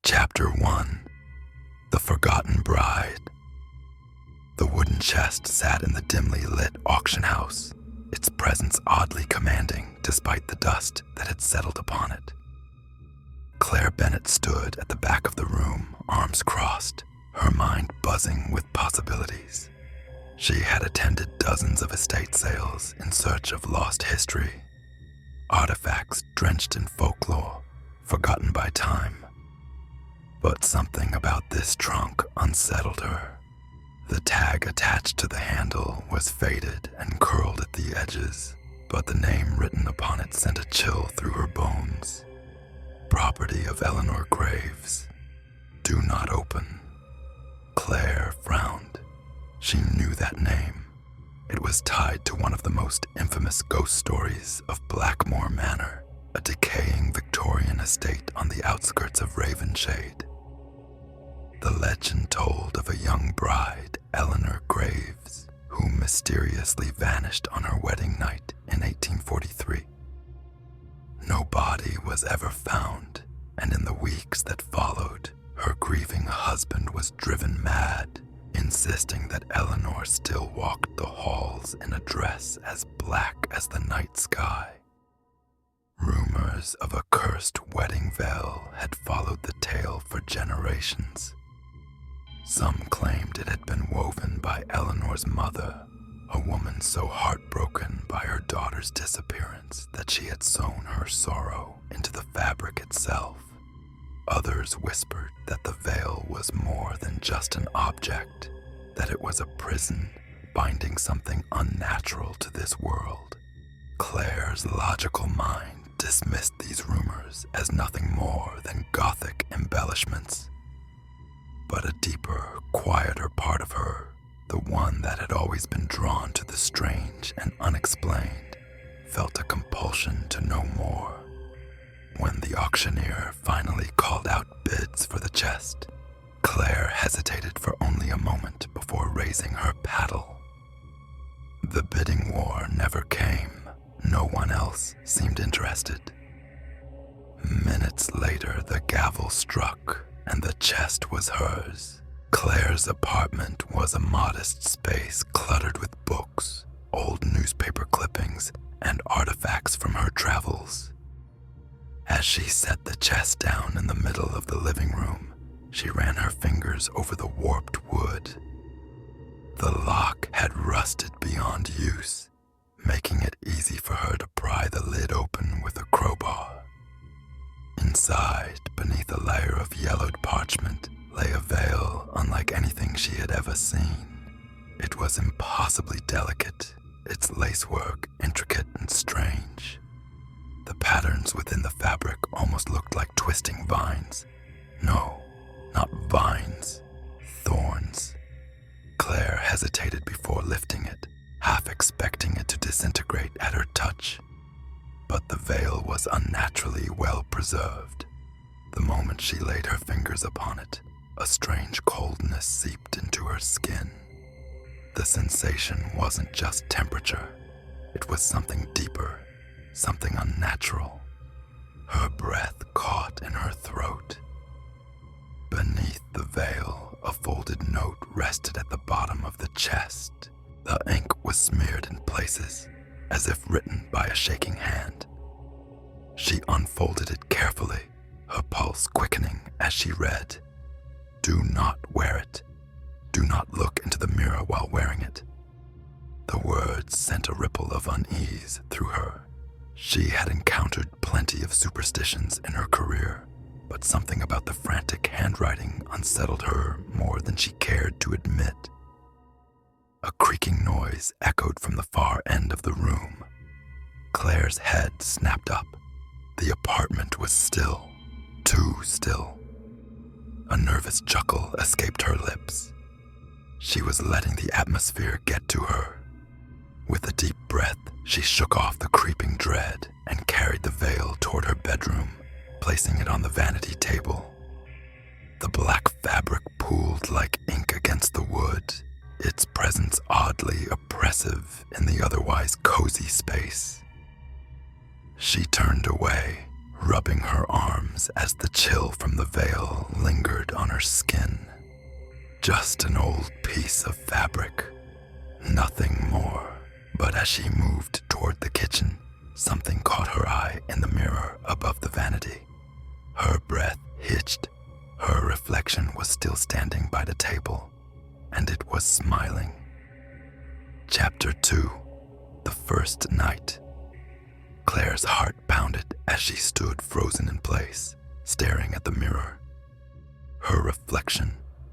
Chapter 1. The Forgotten Bride. The wooden chest sat in the dimly lit auction house, its presence oddly commanding despite the dust that had settled upon it. Claire Bennett stood at the back of the room, arms crossed, her mind buzzing with possibilities. She had attended dozens of estate sales in search of lost history, artifacts drenched in folklore, forgotten by time. But something about this trunk unsettled her. The tag attached to the handle was faded and curled at the edges, but the name written upon it sent a chill through her bones. Property of Eleanor Graves. Do not open. Claire frowned. She knew that name. It was tied to one of the most infamous ghost stories of Blackmore Manor, a decaying Victorian estate on the outskirts of Ravenshade. The legend told of a young bride, Eleanor Graves, who mysteriously vanished on her wedding night in 1843. No body was ever found, and in the weeks that followed, her grieving husband was driven mad, insisting that Eleanor still walked the halls in a dress as black as the night sky. Rumors of a cursed wedding veil had followed the tale for generations. Some claimed it had been woven by Eleanor's mother, a woman so heartbroken by her daughter's disappearance that she had sewn her sorrow into the fabric itself. Others whispered that the veil was more than just an object, that it was a prison binding something unnatural to this world. Claire's logical mind dismissed these rumors as nothing more than Gothic embellishments. But a deeper, quieter part of her, the one that had always been drawn to the strange and unexplained, felt a compulsion to know more. When the auctioneer finally called out bids for the chest, Claire hesitated for only a moment before raising her paddle. The bidding war never came. No one else seemed interested. Minutes later, the gavel struck, and the chest was hers. Claire's apartment was a modest space cluttered with books, old newspaper clippings, and artifacts from her travels. As she set the chest down in the middle of the living room, she ran her fingers over the warped wood. The lock had rusted beyond use, making it easy for her to pry the lid open with a crowbar. Inside, beneath a layer of yellowed parchment, lay a veil unlike anything she had ever seen. It was impossibly delicate, its lacework intricate and strange. The patterns within the fabric almost looked like twisting vines. No, not vines, thorns. Claire hesitated before lifting it, half expecting it to disintegrate at her touch. But the veil was unnaturally well preserved. The moment she laid her fingers upon it, a strange coldness seeped into her skin. The sensation wasn't just temperature. It was something deeper, something unnatural. Her breath caught in her throat. Beneath the veil, a folded note rested at the bottom of the chest. The ink was smeared in places, as if written by a shaking hand. She unfolded it carefully, her pulse quickening as she read, "Do not wear it. Do not look into the mirror while wearing it." The words sent a ripple of unease through her. She had encountered plenty of superstitions in her career, but something about the frantic handwriting unsettled her more than she cared to admit. A creaking noise echoed from the far end of the room. Claire's head snapped up. The apartment was still, too still. A nervous chuckle escaped her lips. She was letting the atmosphere get to her. With a deep breath, she shook off the creeping dread and carried the veil toward her bedroom, placing it on the vanity table. The black fabric pooled like ink against the wood, its presence oddly oppressive in the otherwise cozy space. She turned away, rubbing her arms as the chill from the veil veil lingered on her skin. Just an old piece of fabric, nothing more. But as she moved toward the kitchen, something caught her eye in the mirror above the vanity. Her breath hitched. Her reflection was still standing by the table, and it was smiling. Chapter 2: The First Night. Claire's heart pounded as she stood frozen in place, staring at the mirror. Her reflection,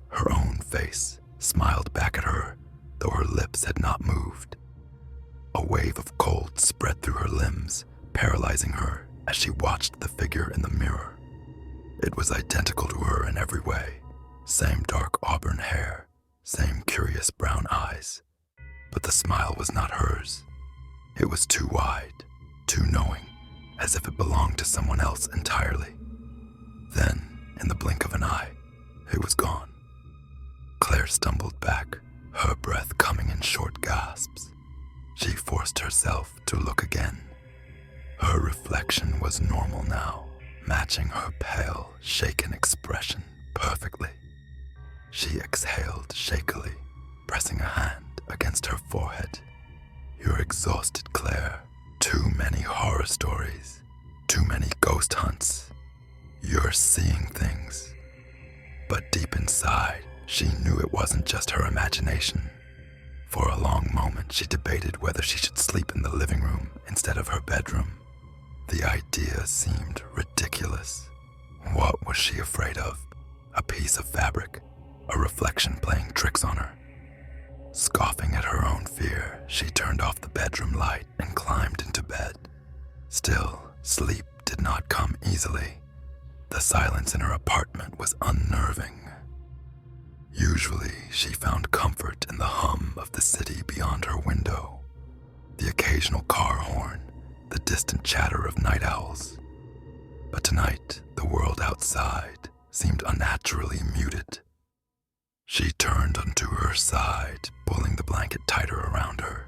her own face, smiled back at her, though her lips had not moved. A wave of cold spread through her limbs, paralyzing her as she watched the figure in the mirror. It was identical to her in every way. Same dark auburn hair, same curious brown eyes. But the smile was not hers. It was too wide, too knowing, as if it belonged to someone else entirely. Then, in the blink of an eye, it was gone. Claire stumbled back, her breath coming in short gasps. She forced herself to look again. Her reflection was normal now, matching her pale, shaken expression perfectly. She exhaled shakily, pressing a hand against her forehead. "You're exhausted, Claire. Too many horror stories. Too many ghost hunts. You're seeing things." But deep inside, she knew it wasn't just her imagination. For a long moment, she debated whether she should sleep in the living room instead of her bedroom. The idea seemed ridiculous. What was she afraid of? A piece of fabric? A reflection playing tricks on her? Scoffing at her own fear, she turned off the bedroom light and climbed into bed. Still, sleep did not come easily. The silence in her apartment was unnerving. Usually, she found comfort in the hum of the city beyond her window, the occasional car horn, the distant chatter of night owls. But tonight, the world outside seemed unnaturally muted. She turned onto her side, pulling the blanket tighter around her.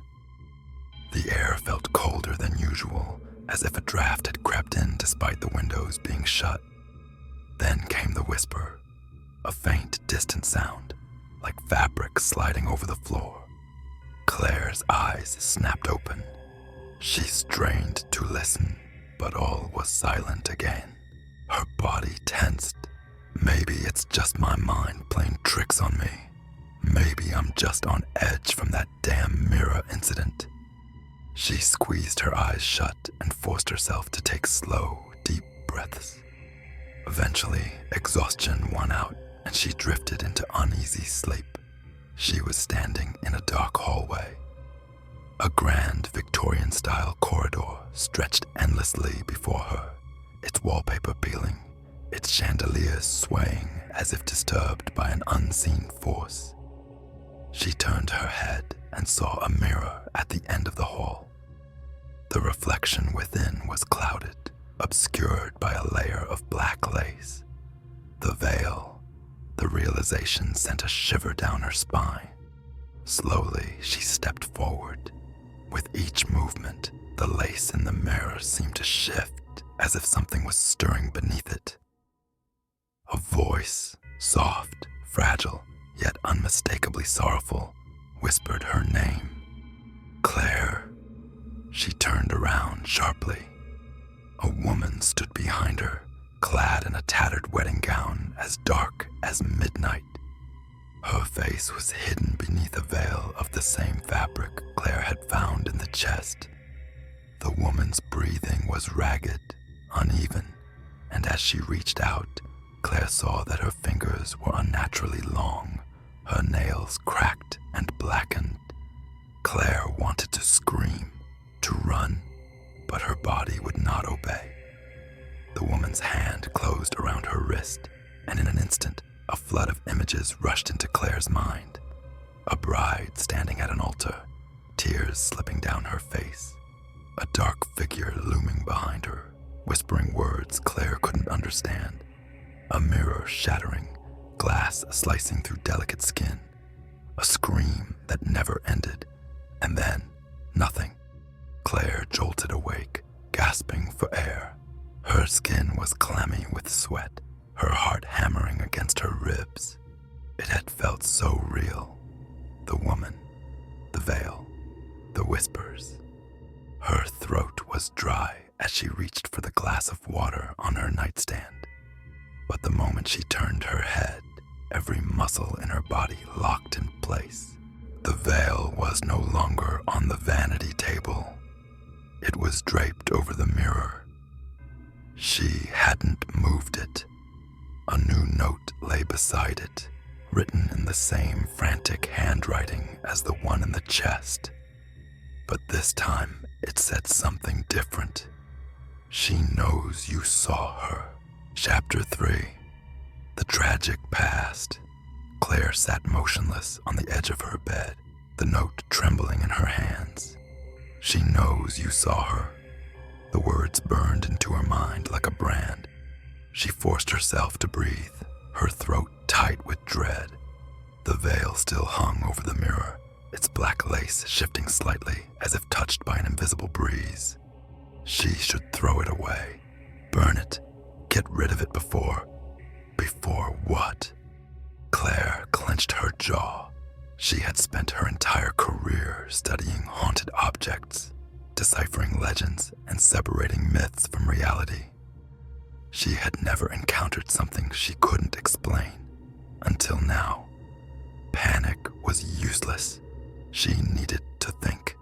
The air felt colder than usual, as if a draft had crept in despite the windows being shut. Then came the whisper, a faint, distant sound, like fabric sliding over the floor. Claire's eyes snapped open. She strained to listen, but all was silent again. Her body tensed. Maybe it's just my mind playing tricks on me. Maybe I'm just on edge from that damn mirror incident. She squeezed her eyes shut and forced herself to take slow, deep breaths. Eventually, exhaustion won out, and she drifted into uneasy sleep. She was standing in a dark hallway. A grand Victorian-style corridor stretched endlessly before her, its wallpaper peeling, its chandeliers swaying as if disturbed by an unseen force. She turned her head and saw a mirror at the end of the hall. The reflection within was clouded, obscured by a layer of black lace. The veil, the realization sent a shiver down her spine. Slowly, she stepped forward. With each movement, the lace in the mirror seemed to shift, as if something was stirring beneath it. A voice, soft, fragile, yet unmistakably sorrowful, whispered her name. Claire. She turned around sharply. A woman stood behind her, clad in a tattered wedding gown as dark as midnight. Her face was hidden beneath a veil of the same fabric Claire had found in the chest. The woman's breathing was ragged, uneven, and as she reached out, Claire saw that her fingers were unnaturally long, her nails cracked and blackened. Claire wanted to scream, to run, but her body would not obey. The woman's hand closed around her wrist, and in an instant, a flood of images rushed into Claire's mind. A bride standing at an altar, tears slipping down her face. A dark figure looming behind her, whispering words Claire couldn't understand. A mirror shattering, glass slicing through delicate skin. A scream that never ended, and then nothing. Claire jolted awake, gasping for air. Her skin was clammy with sweat, her heart hammering against her ribs. It had felt so real. The woman, the veil, the whispers. Her throat was dry as she reached for the glass of water on her nightstand. But the moment she turned her head, every muscle in her body locked in place. The veil was no longer on the vanity table. It was draped over the mirror. She hadn't moved it. A new note lay beside it, written in the same frantic handwriting as the one in the chest. But this time, it said something different. She knows you saw her. Chapter 3. The tragic past. Claire sat motionless on the edge of her bed, the note trembling in her hands. She knows you saw her. The words burned into her mind like a brand. She forced herself to breathe, her throat tight with dread. The veil still hung over the mirror, its black lace shifting slightly as if touched by an invisible breeze. She should throw it away, burn it, get rid of it before what? Claire clenched her jaw. She had spent her entire career studying haunted objects, deciphering legends and separating myths from reality. She had never encountered something she couldn't explain, until now. Panic was useless. She needed to think.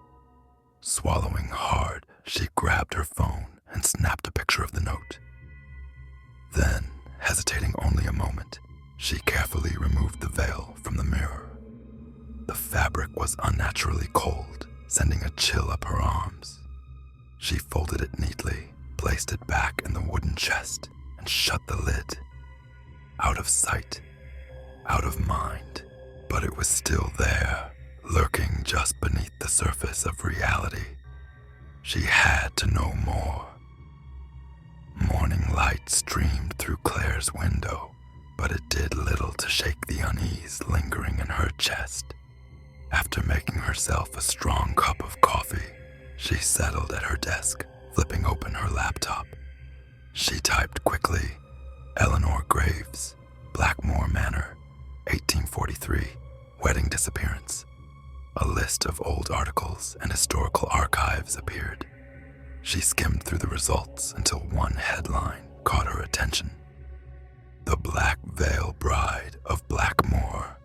Swallowing hard, she grabbed her phone and snapped a picture of the note. Then, hesitating only a moment, she carefully removed the veil from the mirror. The fabric was unnaturally cold, sending a chill up her arms. She folded it neatly, placed it back in the wooden chest, and shut the lid. Out of sight, out of mind, but it was still there, lurking just beneath the surface of reality. She had to know more. Morning light streamed through Claire's window, but it did little to shake the unease lingering in her chest. After making herself a strong cup of coffee, she settled at her desk, flipping open her laptop. She typed quickly, Eleanor Graves, Blackmore Manor, 1843, wedding disappearance. A list of old articles and historical archives appeared. She skimmed through the results until one headline caught her attention. The Black Veil Bride of Blackmore,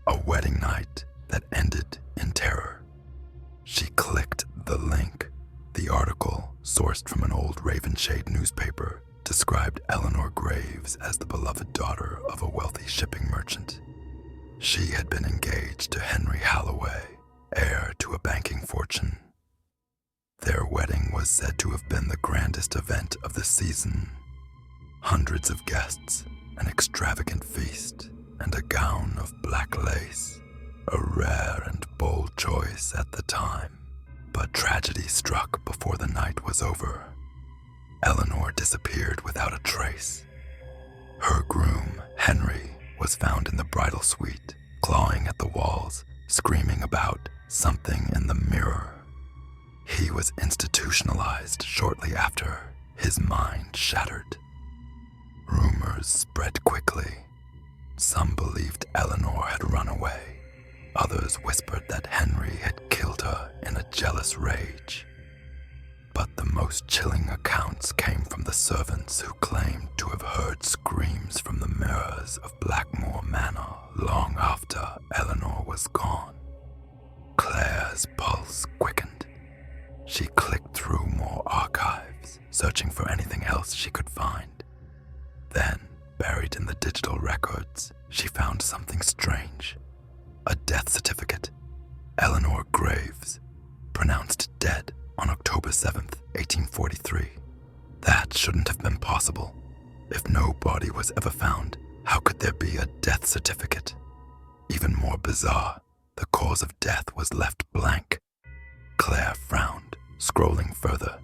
a wedding night that ended in terror. She clicked the link. The article, sourced from an old Ravenshade newspaper, described Eleanor Graves as the beloved daughter of a wealthy shipping merchant. She had been engaged to Henry Holloway, heir to a banking fortune. Their wedding was said to have been the grandest event of the season. Hundreds of guests, an extravagant feast, and a gown of black lace, a rare and bold choice at the time. But tragedy struck before the night was over. Eleanor disappeared without a trace. Her groom, Henry, was found in the bridal suite, clawing at the walls, screaming about something in the mirror. He was institutionalized shortly after, his mind shattered. Rumors spread quickly. Some believed Eleanor had run away. Others whispered that Henry had killed her in a jealous rage. But the most chilling accounts came from the servants who claimed to have heard screams from the mirrors of Blackmore Manor long after Eleanor was gone. Claire's pulse quickened. She clicked through more archives, searching for anything else she could find. Then, buried in the digital records, she found something strange. A death certificate. Eleanor Graves, pronounced dead on October 7th, 1843. That shouldn't have been possible. If no body was ever found, how could there be a death certificate? Even more bizarre, the cause of death was left blank. Claire frowned, scrolling further.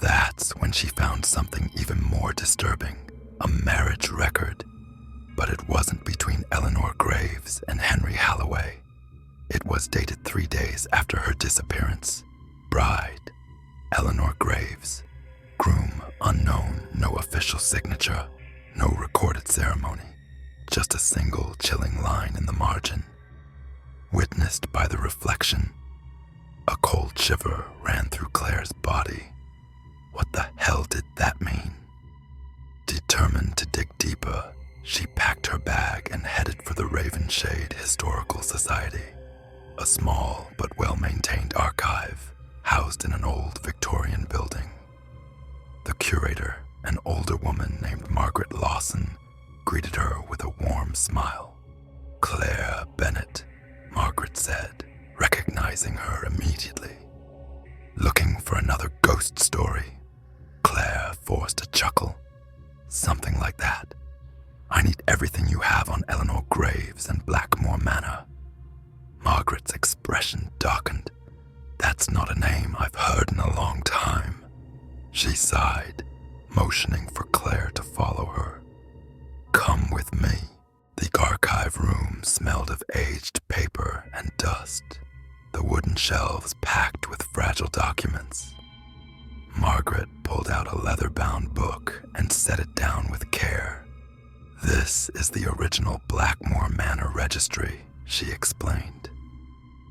That's when she found something even more disturbing, a marriage record. But it wasn't between Eleanor Graves and Henry Holloway. It was dated 3 days after her disappearance. Bride, Eleanor Graves. Groom, unknown, no official signature, no recording just a single chilling line in the margin. Witnessed by the reflection, a cold shiver ran through Claire's body. What the hell did that mean? Determined to dig deeper, she packed her bag and headed for the Ravenshade Historical Society, a small but well-maintained archive housed in an old Victorian building. The curator, an older woman named Margaret Lawson, greeted her with a warm smile. "Claire Bennett," Margaret said, recognizing her immediately. "Looking for another ghost story?" Claire forced a chuckle. "Something like that. I need everything you have on Eleanor Graves and Blackmore Manor." Margaret's expression darkened. "That's not a name I've heard in a long time." She sighed, motioning for Claire to follow her. "Come with me." The archive room smelled of aged paper and dust, the wooden shelves packed with fragile documents. Margaret pulled out a leather-bound book and set it down with care. "This is the original Blackmore Manor registry," she explained.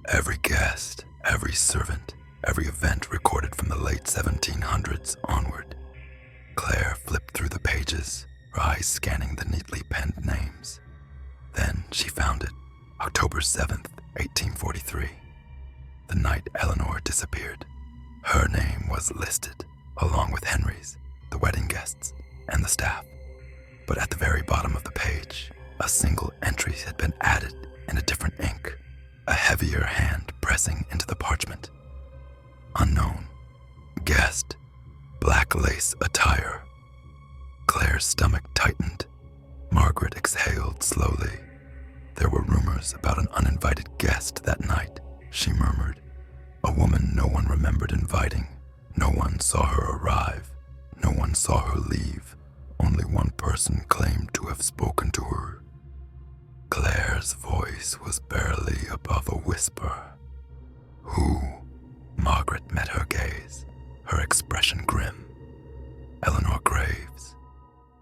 "Every guest, every servant, every event recorded from the late 1700s onward." Claire flipped through the pages, her eyes scanning the neatly penned names. Then she found it, October 7th, 1843. The night Eleanor disappeared. Her name was listed, along with Henry's, the wedding guests, and the staff. But at the very bottom of the page, a single entry had been added in a different ink, a heavier hand pressing into the parchment. "Unknown. Guest. Black lace attire." Claire's stomach tightened. Margaret exhaled slowly. "There were rumors about an uninvited guest that night," she murmured. "A woman no one remembered inviting. No one saw her arrive. No one saw her leave. Only one person claimed to have spoken to her." Claire's voice was barely above a whisper. "Who?" Margaret met her gaze, her expression grim. "Eleanor Graves."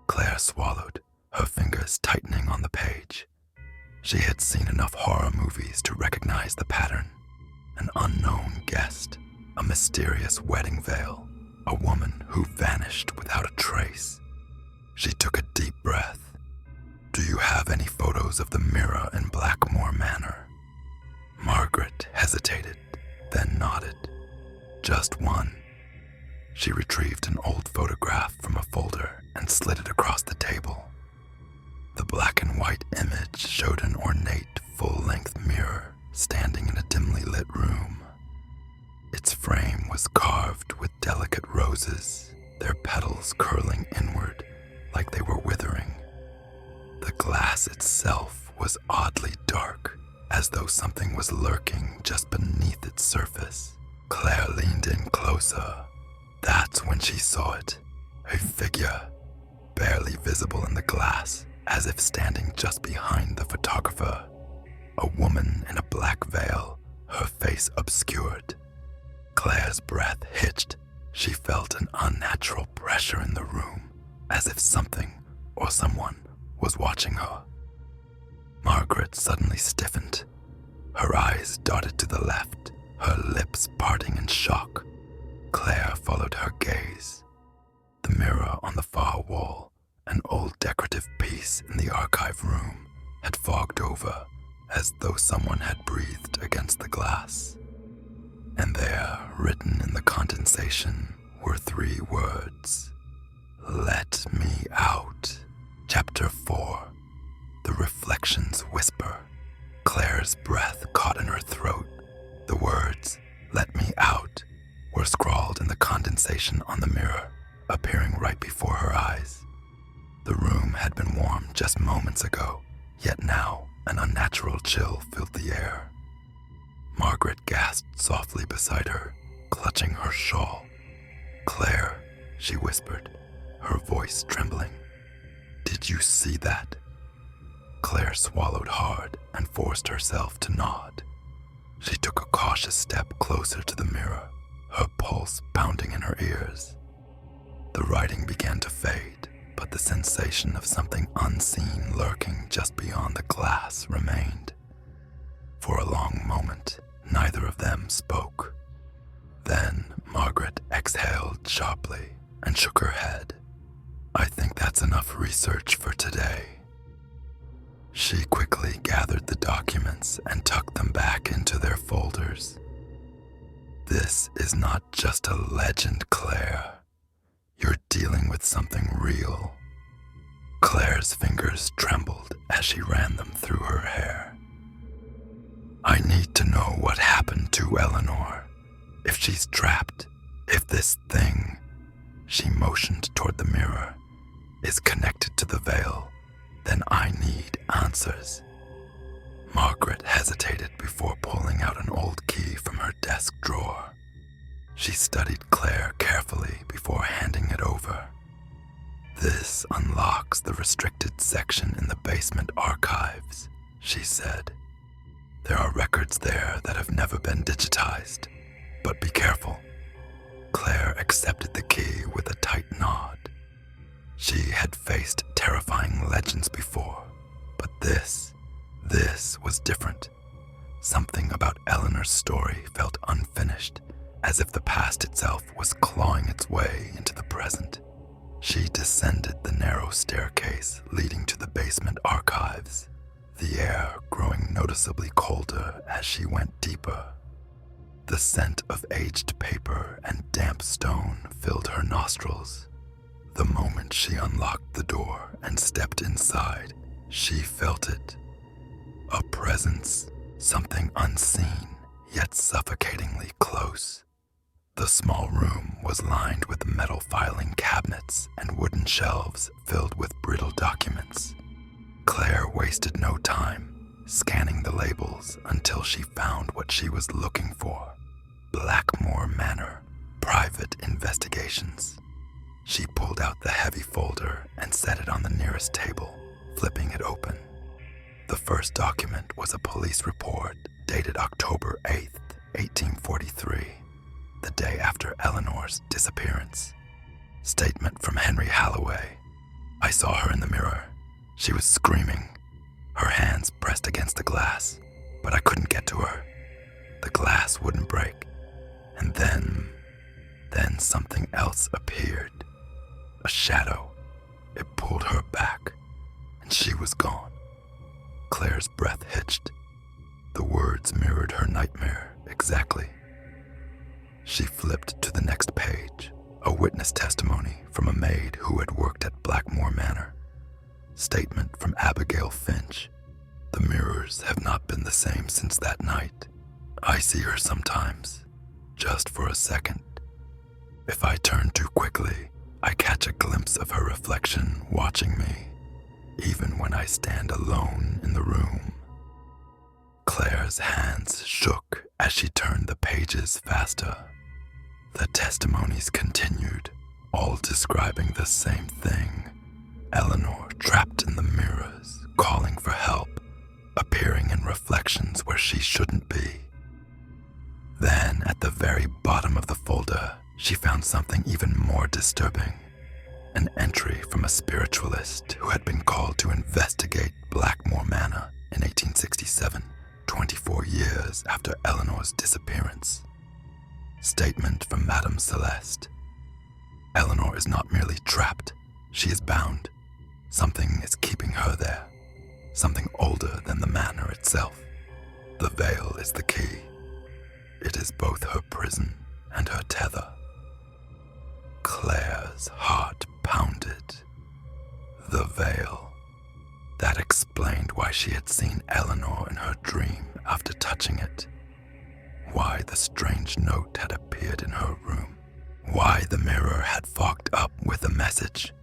Claire swallowed, her fingers tightening on the page. She had seen enough horror movies to recognize the pattern. An unknown guest, a mysterious wedding veil, a woman who vanished without a trace. She took a deep breath. "Do you have any photos of the mirror in Blackmore Manor?" Margaret hesitated, then nodded. "Just one." She retrieved an old photograph from a folder and slid it across the table. The black and white image showed an ornate, full-length mirror standing in a dimly lit room. Its frame was carved with delicate roses, their petals curling inward like they were withering. The glass itself was oddly dark, as though something was lurking just beneath its surface. Claire leaned in closer. That's when she saw it, a figure, barely visible in the glass, as if standing just behind the photographer. A woman in a black veil, her face obscured. Claire's breath hitched. She felt an unnatural pressure in the room, as if something or someone was watching her. Margaret suddenly stiffened. Her eyes darted to the left, her lips parting in shock. Claire followed her gaze. The mirror on the far wall, an old decorative piece in the archive room, had fogged over, as though someone had breathed against the glass. And there, written in the condensation, were 3 words. "Let me out." Chapter 4. The Reflection's Whisper. Claire's breath caught in her throat. The words, "Let me out," were scrawled in the condensation on the mirror, appearing right before her eyes. The room had been warm just moments ago, yet now an unnatural chill filled the air. Margaret gasped softly beside her, clutching her shawl. "Claire," she whispered, her voice trembling. "Did you see that?" Claire swallowed hard and forced herself to nod. She took a cautious step closer to the mirror, her pulse pounding in her ears. The writing began to fade, but the sensation of something unseen lurking just She quickly gathered the documents and tucked them back into their folders. This is not just a legend, Claire. You're dealing with something real. Claire's fingers trembled as she ran them through her hair. I need to know what happened to Eleanor. If she's trapped, if this thing, she motioned toward the mirror, is connected to the veil, then I need answers. Margaret hesitated before pulling out an old key from her desk drawer. She studied Claire carefully before handing it over. This unlocks the restricted section in the basement archives, she said. There are records there that have never been digitized, but be careful. Claire accepted the key with a tight nod. She had faced terrifying legends before, but this was different. Something about Eleanor's story felt unfinished, as if the past itself was clawing its way into the present. She descended the narrow staircase leading to the basement archives, the air growing noticeably colder as she went deeper. The scent of aged paper and damp stone filled her nostrils. The moment she unlocked the door and stepped inside, she felt it. A presence, something unseen, yet suffocatingly close. The small room was lined with metal filing cabinets and wooden shelves filled with brittle documents. Claire wasted no time, scanning the labels until she found what she was looking for. Blackmore Manor, Private Investigations. She pulled out the heavy folder and set it on the nearest table, flipping it open. The first document was a police report dated October 8th, 1843, the day after Eleanor's disappearance. Statement from Henry Halloway. I saw her in the mirror. She was screaming, her hands pressed against the glass, but I couldn't get to her. The glass wouldn't break. And then something else appeared. A shadow. It pulled her back, and she was gone. Claire's breath hitched. The words mirrored her nightmare exactly. She flipped to the next page, a witness testimony from a maid who had worked at Blackmore Manor. Statement from Abigail Finch. The mirrors have not been the same since that night. I see her sometimes, just for a second. If I turn too quickly, I catch a glimpse of her reflection watching me, even when I stand alone in the room. Claire's hands shook as she turned the pages faster. The testimonies continued, all describing the same thing. Eleanor trapped in the mirrors, calling for help, appearing in reflections where she shouldn't be. Then, at the very bottom of the folder, she found something even more disturbing. An entry from a spiritualist who had been called to investigate Blackmore Manor in 1867, 24 years after Eleanor's disappearance. Statement from Madame Celeste. Eleanor is not merely trapped, she is bound. Something is keeping her there, something older than the manor itself. The veil is the key. It is both her prison and her tether. Claire's heart pounded. The veil. That explained why she had seen Eleanor in her dream after touching it. Why the strange note had appeared in her room. Why the mirror had fogged up with a message.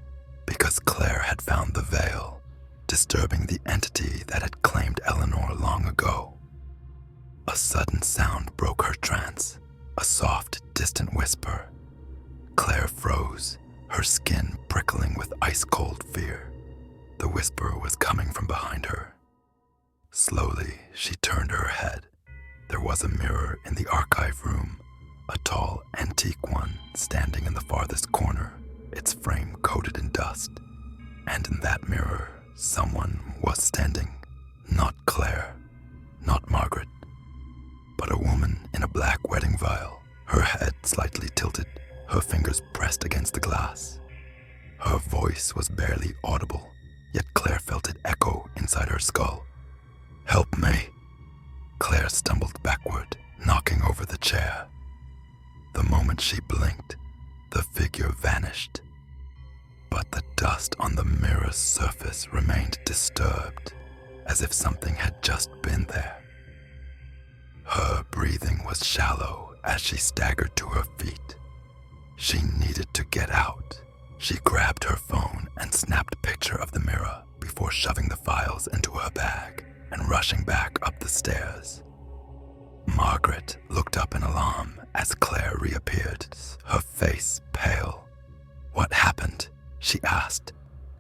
Because Claire had found the veil, disturbing the entity that had claimed Eleanor long ago. A sudden sound broke her trance, a soft, distant whisper. Claire froze, her skin prickling with ice-cold fear. The whisper was coming from behind her. Slowly, she turned her head. There was a mirror in the archive room, a tall, antique one standing in the farthest corner, its frame coated in dust. And in that mirror, someone was standing. Not Claire, not Margaret, but a woman in a black wedding vial, her head slightly tilted, her fingers pressed against the glass. Her voice was barely audible, yet Claire felt it echo in inside her skull. "Help me." Claire stumbled backward, knocking over the chair. The moment she blinked, the figure vanished. But the dust on the mirror's surface remained disturbed, as if something had just been there. Her breathing was shallow as she staggered to her feet. She needed to get out. She grabbed her phone and snapped a picture of the mirror before shoving the files into her bag and rushing back up the stairs. Margaret looked up in alarm as Claire reappeared, her face pale. "What happened?" she asked,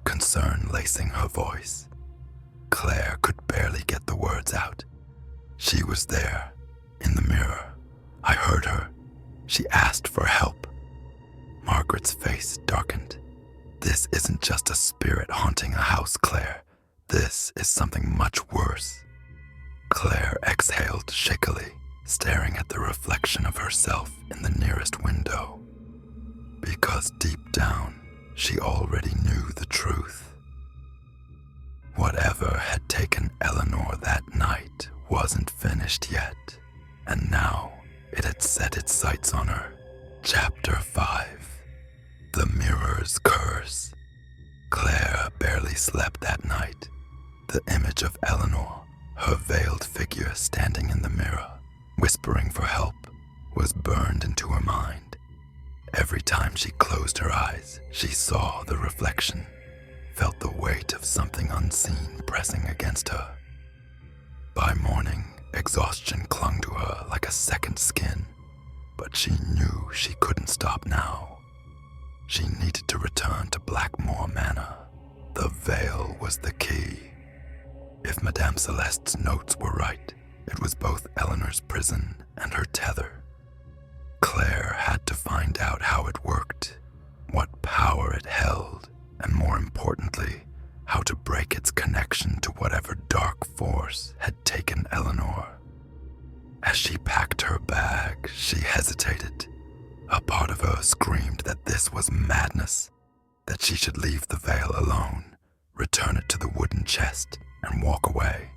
concern lacing her voice. Claire could barely get the words out. "She was there, in the mirror. I heard her. She asked for help." Margaret's face darkened. "This isn't just a spirit haunting a house, Claire. This is something much worse." Claire exhaled shakily, staring at the reflection of herself in the nearest window. Because deep down, she already knew the truth. Whatever had taken Eleanor that night wasn't finished yet, and now it had set its sights on her. Chapter 5. The Mirror's Curse. Claire barely slept that night. The image of Eleanor, her veiled figure standing in the mirror, whispering for help, was burned into her mind. Every time she closed her eyes, she saw the reflection, felt the weight of something unseen pressing against her. By morning, exhaustion clung to her like a second skin, but she knew she couldn't stop now. She needed to return to Blackmore Manor. The veil was the key. If Madame Celeste's notes were right, it was both Eleanor's prison and her tether. Claire had to find out how it worked, what power it held, and more importantly, how to break its connection to whatever dark force had taken Eleanor. As she packed her bag, she hesitated. A part of her screamed that this was madness, that she should leave the veil alone, return it to the wooden chest, and walk away.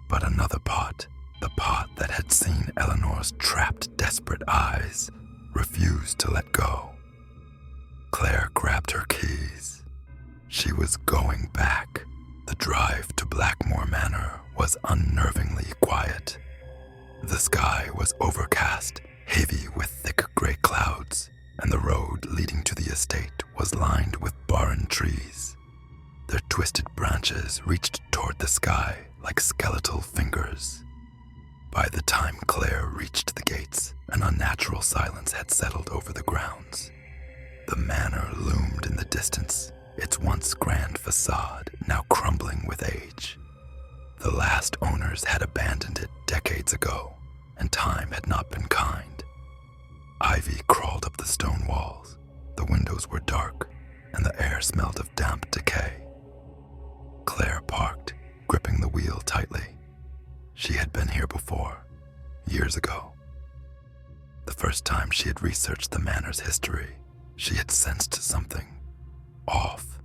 But another part, the part that had seen Eleanor's trapped, desperate eyes, refused to let go. Claire grabbed her keys. She was going back. The drive to Blackmore Manor was unnervingly quiet. The sky was overcast, heavy with thick gray clouds, and the road leading to the estate was lined with barren trees. Their twisted branches reached toward the sky like skeletal fingers. By the time Claire reached the gates, an unnatural silence had settled over the grounds. The manor loomed in the distance, its once grand facade now crumbling with age. The last owners had abandoned it decades ago, and time had not been kind. Ivy crawled up the stone walls. The windows were dark, and the air smelled of damp decay. Claire parked, gripping the wheel tightly. She had been here before, years ago. The first time she had researched the manor's history, she had sensed something off.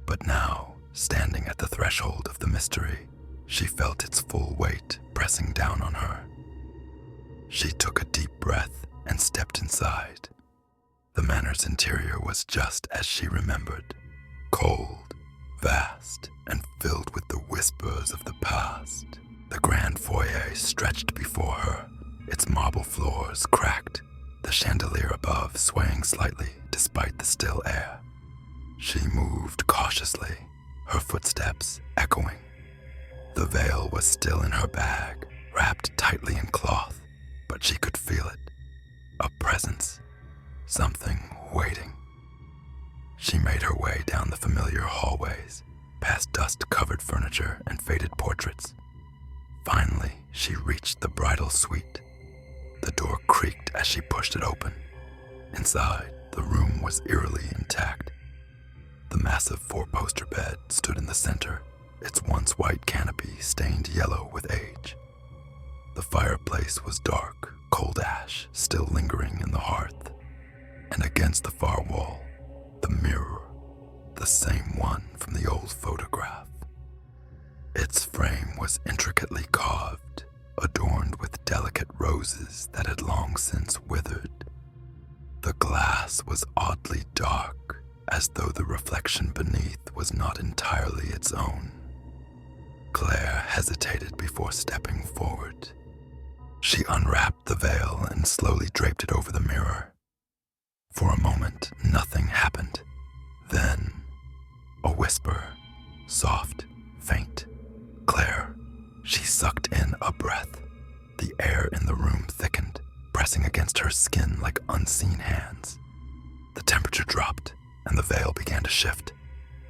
But now, standing at the threshold of the mystery, she felt its full weight pressing down on her. She took a deep breath and stepped inside. The manor's interior was just as she remembered, cold, vast, and filled with the whispers of the past. The grand foyer stretched before her, its marble floors cracked, the chandelier above swaying slightly despite the still air. She moved cautiously, her footsteps echoing. The veil was still in her bag, wrapped tightly in cloth, but she could feel it. A presence, something waiting. She made her way down the familiar hallways, past dust-covered furniture and faded portraits. Finally, she reached the bridal suite. The door creaked as she pushed it open. Inside, the room was eerily intact. The massive four-poster bed stood in the center, its once white canopy stained yellow with age. The fireplace was dark, cold ash still lingering in the hearth. And against the far wall, the mirror, the same one from the old photograph. was intricately carved, adorned with delicate roses that had long since withered. The glass was oddly dark, as though the reflection beneath was not entirely its own. Claire hesitated before stepping forward. She unwrapped the veil and slowly draped it over the mirror. For a moment, nothing happened. Then, a whisper, soft, faint. Claire. She sucked in a breath. The air in the room thickened, pressing against her skin like unseen hands. The temperature dropped, and the veil began to shift,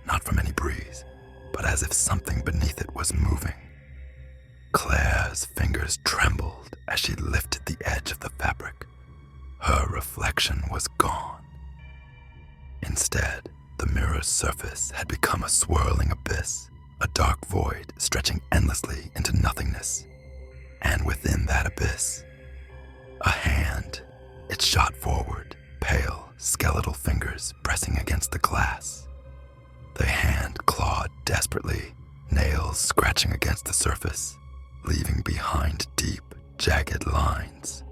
not from any breeze, but as if something beneath it was moving. Claire's fingers trembled as she lifted the edge of the fabric. Her reflection was gone. Instead, the mirror's surface had become a swirling abyss, a dark void stretching endlessly into nothingness. And within that abyss, a hand. It shot forward, pale, skeletal fingers pressing against the glass. The hand clawed desperately, nails scratching against the surface, leaving behind deep, jagged lines.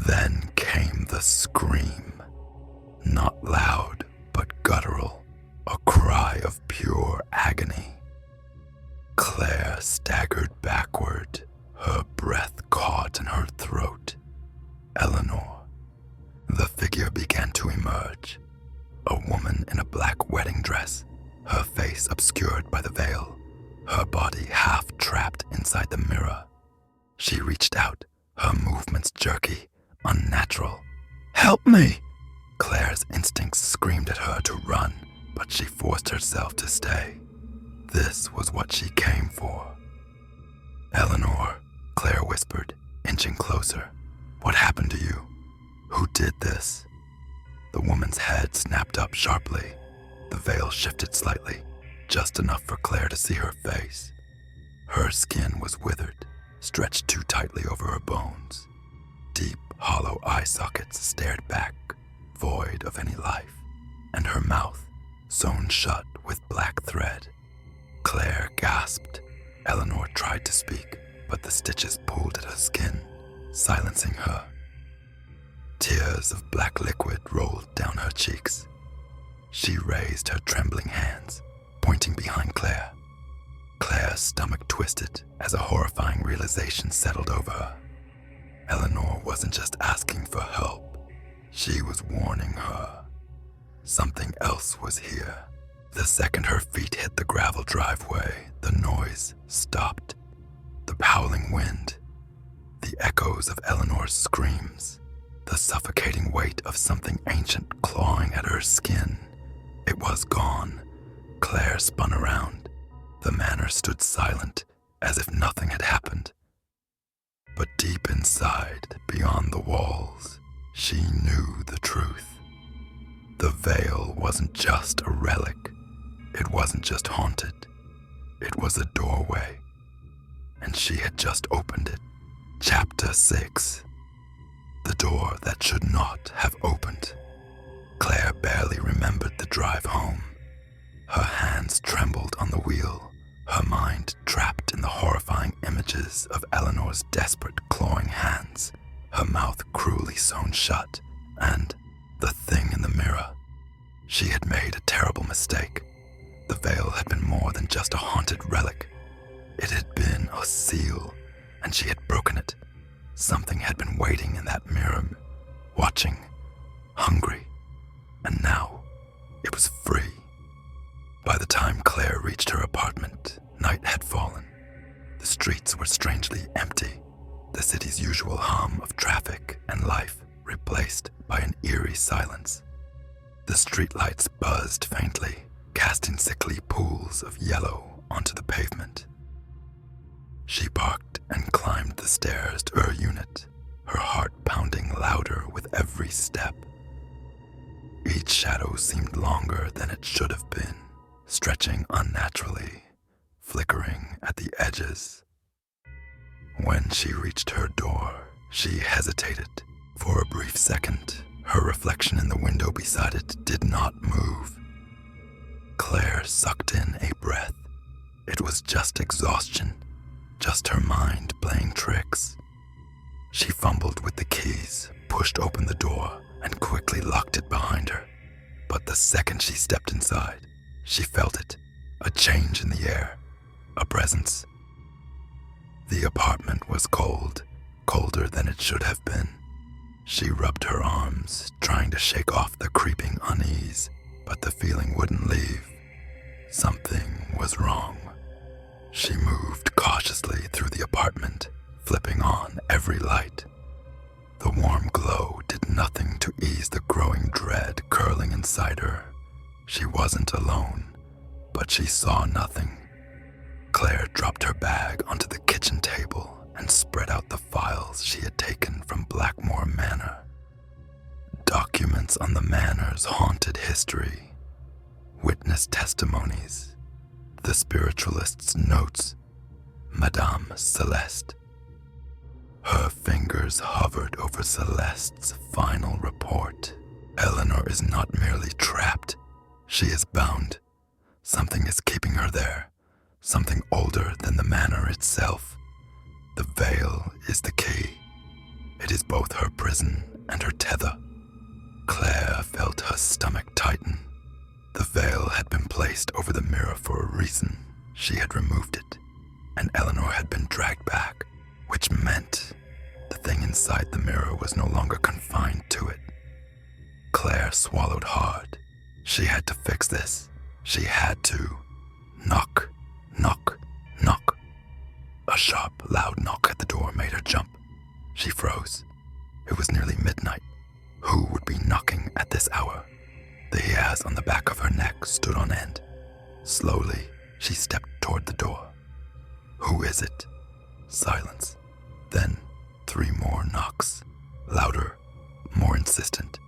Then came the scream. Not loud, but guttural, a cry of pure agony. Claire staggered backward, her breath caught in her throat. Eleanor. The figure began to emerge. A woman in a black wedding dress, her face obscured by the veil, her body half trapped inside the mirror. She reached out, her movements jerky, unnatural. "Help me!" Claire's instincts screamed at her to run, but she forced herself to stay. This was what she came for. "Eleanor," Claire whispered, inching closer. "What happened to you? Who did this?" The woman's head snapped up sharply. The veil shifted slightly, just enough for Claire to see her face. Her skin was withered, stretched too tightly over her bones. Deep, hollow eye sockets stared back, void of any life, and her mouth, sewn shut with black thread. Claire gasped. Eleanor tried to speak, but the stitches pulled at her skin, silencing her. Tears of black liquid rolled down her cheeks. She raised her trembling hands, pointing behind Claire. Claire's stomach twisted as a horrifying realization settled over her. Eleanor wasn't just asking for help. She was warning her. Something else was here. The second her feet hit the gravel driveway, the noise stopped. The howling wind, the echoes of Eleanor's screams, the suffocating weight of something ancient clawing at her skin. It was gone. Claire spun around. The manor stood silent, as if nothing had happened. But deep inside, beyond the walls, she knew the truth. The veil wasn't just a relic. It wasn't just haunted. It was a doorway. And she had just opened it. Chapter 6. The door that should not have opened. Claire barely remembered the drive home. Her hands trembled on the wheel, her mind trapped in the horrifying images of Eleanor's desperate clawing hands, her mouth cruelly sewn shut, and the thing in the mirror. She had made a terrible mistake. The veil had been more than just a haunted relic. It had been a seal, and she had broken it. Something had been waiting in that mirror, watching, hungry, and now it was free. By the time Claire reached her apartment, night had fallen. The streets were strangely empty, the city's usual hum of traffic and life replaced by an eerie silence. The streetlights buzzed faintly, casting sickly pools of yellow onto the pavement. She parked and climbed the stairs to her unit, her heart pounding louder with every step. Each shadow seemed longer than it should have been, stretching unnaturally, flickering at the edges. When she reached her door, she hesitated. For a brief second, her reflection in the window beside it did not move. Claire sucked in a breath. It was just exhaustion, just her mind playing tricks. She fumbled with the keys, pushed open the door, and quickly locked it behind her. But the second she stepped inside, she felt it, a change in the air, a presence. The apartment was cold, colder than it should have been. She rubbed her arms, trying to shake off the creeping unease, but the feeling wouldn't leave. Something was wrong. She moved cautiously through the apartment, flipping on every light. The warm glow did nothing to ease the growing dread curling inside her. She wasn't alone, but she saw nothing. Claire dropped her bag onto the kitchen table and spread out the files she had taken from Blackmore Manor. Documents on the manor's haunted history, witness testimonies, the spiritualist's notes, Madame Celeste. Her fingers hovered over Celeste's final report. Eleanor is not merely trapped, she is bound. Something is keeping her there, something older than the manor itself. The veil is the key. It is both her prison and her tether. Claire felt her stomach tighten. The veil had been placed over the mirror for a reason. She had removed it, and Eleanor had been dragged back, which meant the thing inside the mirror was no longer confined to it. Claire swallowed hard. She had to fix this. She had to. Knock, knock, knock. A sharp, loud knock at the door made her jump. She froze. It was nearly midnight. Who would be knocking at this hour? The hairs on the back of her neck stood on end. Slowly, she stepped toward the door. Who is it? Silence. Then 3 more knocks. Louder, more insistent.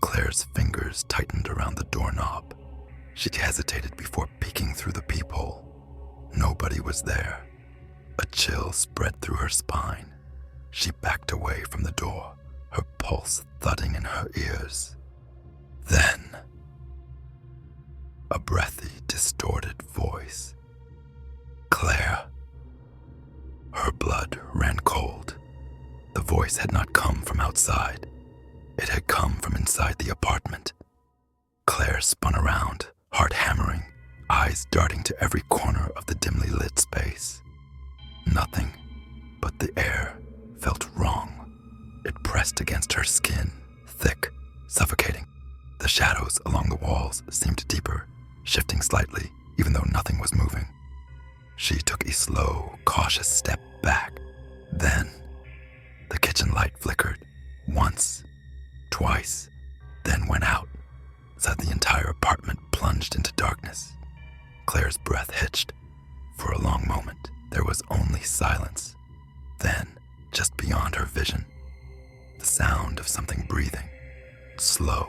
Claire's fingers tightened around the doorknob. She hesitated before peeking through the peephole. Nobody was there. A chill spread through her spine. She backed away from the door, her pulse thudding in her ears. Then, a breathy, distorted voice. Claire. Her blood ran cold. The voice had not come from outside. It had come from inside the apartment. Claire spun around, heart hammering, eyes darting to every corner of the dimly lit space. Nothing, but the air felt wrong. It pressed against her skin, thick, suffocating. The shadows along the walls seemed deeper, shifting slightly, even though nothing was moving. She took a slow, cautious step back. Then, the kitchen light flickered, once, twice, then went out, so that the entire apartment plunged into darkness. Claire's breath hitched. For a long moment, there was only silence. Then, just beyond her vision, the sound of something breathing, slow,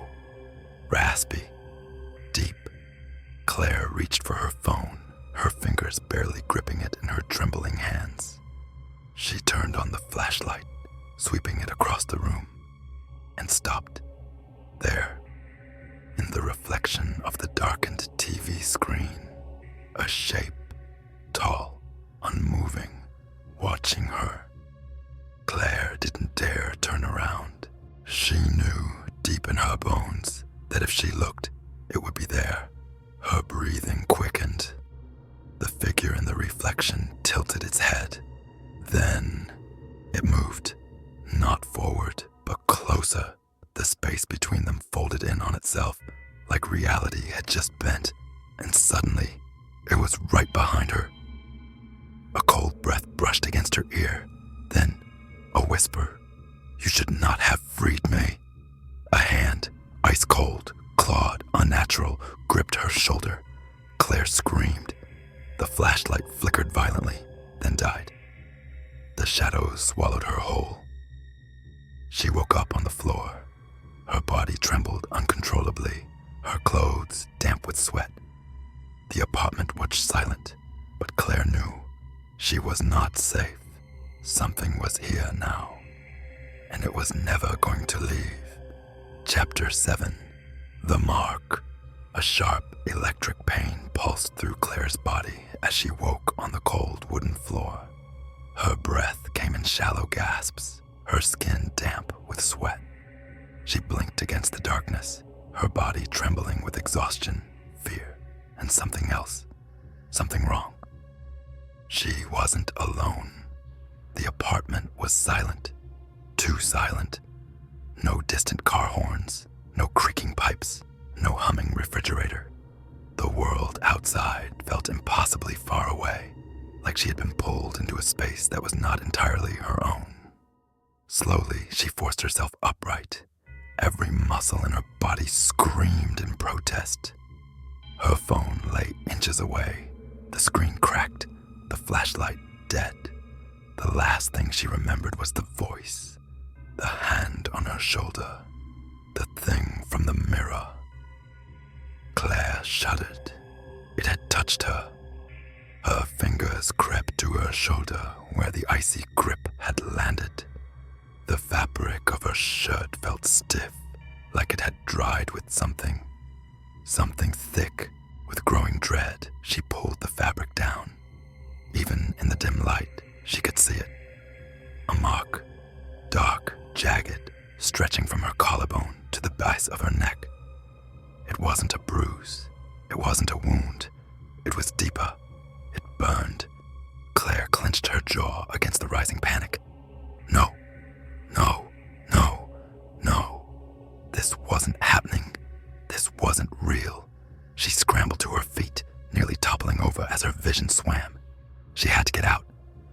raspy, deep. Claire reached for her phone, her fingers barely gripping it in her trembling hands. She turned on the flashlight, sweeping it across the room, and stopped. There, in the reflection of the darkened TV screen, a shape, tall, unmoving, watching her. Claire didn't dare turn around. She knew deep in her bones that if she looked, it would be there. Her breathing quickened. The figure in the reflection tilted its head. Then it moved, not forward, but closer. The space between them folded in on itself, like reality had just bent, and suddenly, it was right behind her. A cold breath brushed against her ear, then a whisper. "You should not have freed me." A hand, ice cold, clawed, unnatural, gripped her shoulder. Claire screamed. The flashlight flickered violently, then died. The shadows swallowed her whole. She woke up on the floor. Her body trembled uncontrollably, her clothes damp with sweat. The apartment was silent, but Claire knew she was not safe. Something was here now, and it was never going to leave. Chapter 7. The Mark. A sharp electric pain pulsed through Claire's body as she woke on the cold wooden floor. shallow gasps, her skin damp with sweat. She blinked against the darkness, her body trembling with exhaustion, fear, and something else. Something wrong. She wasn't alone. The apartment was silent. Too silent. No distant car horns, no creaking pipes, no humming refrigerator. The world outside felt impossibly far away, like she had been pulled into a space that was not entirely her own. Slowly, she forced herself upright. Every muscle in her body screamed in protest. Her phone lay inches away, the screen cracked, the flashlight dead. The last thing she remembered was the voice, the hand on her shoulder, the thing from the mirror. Claire shuddered. It had touched her. Her fingers crept to her shoulder where the icy grip had landed. The fabric of her shirt felt stiff, like it had dried with something thick. With growing dread, she pulled the fabric down. Even in the dim light, she could see it. A mark, dark, jagged, stretching from her collarbone to the base of her neck. It wasn't a bruise. It wasn't a wound. It was deeper. It burned. Claire clenched her jaw against the rising panic. No. No. No. No. This wasn't happening. This wasn't real. She scrambled to her feet, nearly toppling over as her vision swam. She had to get out.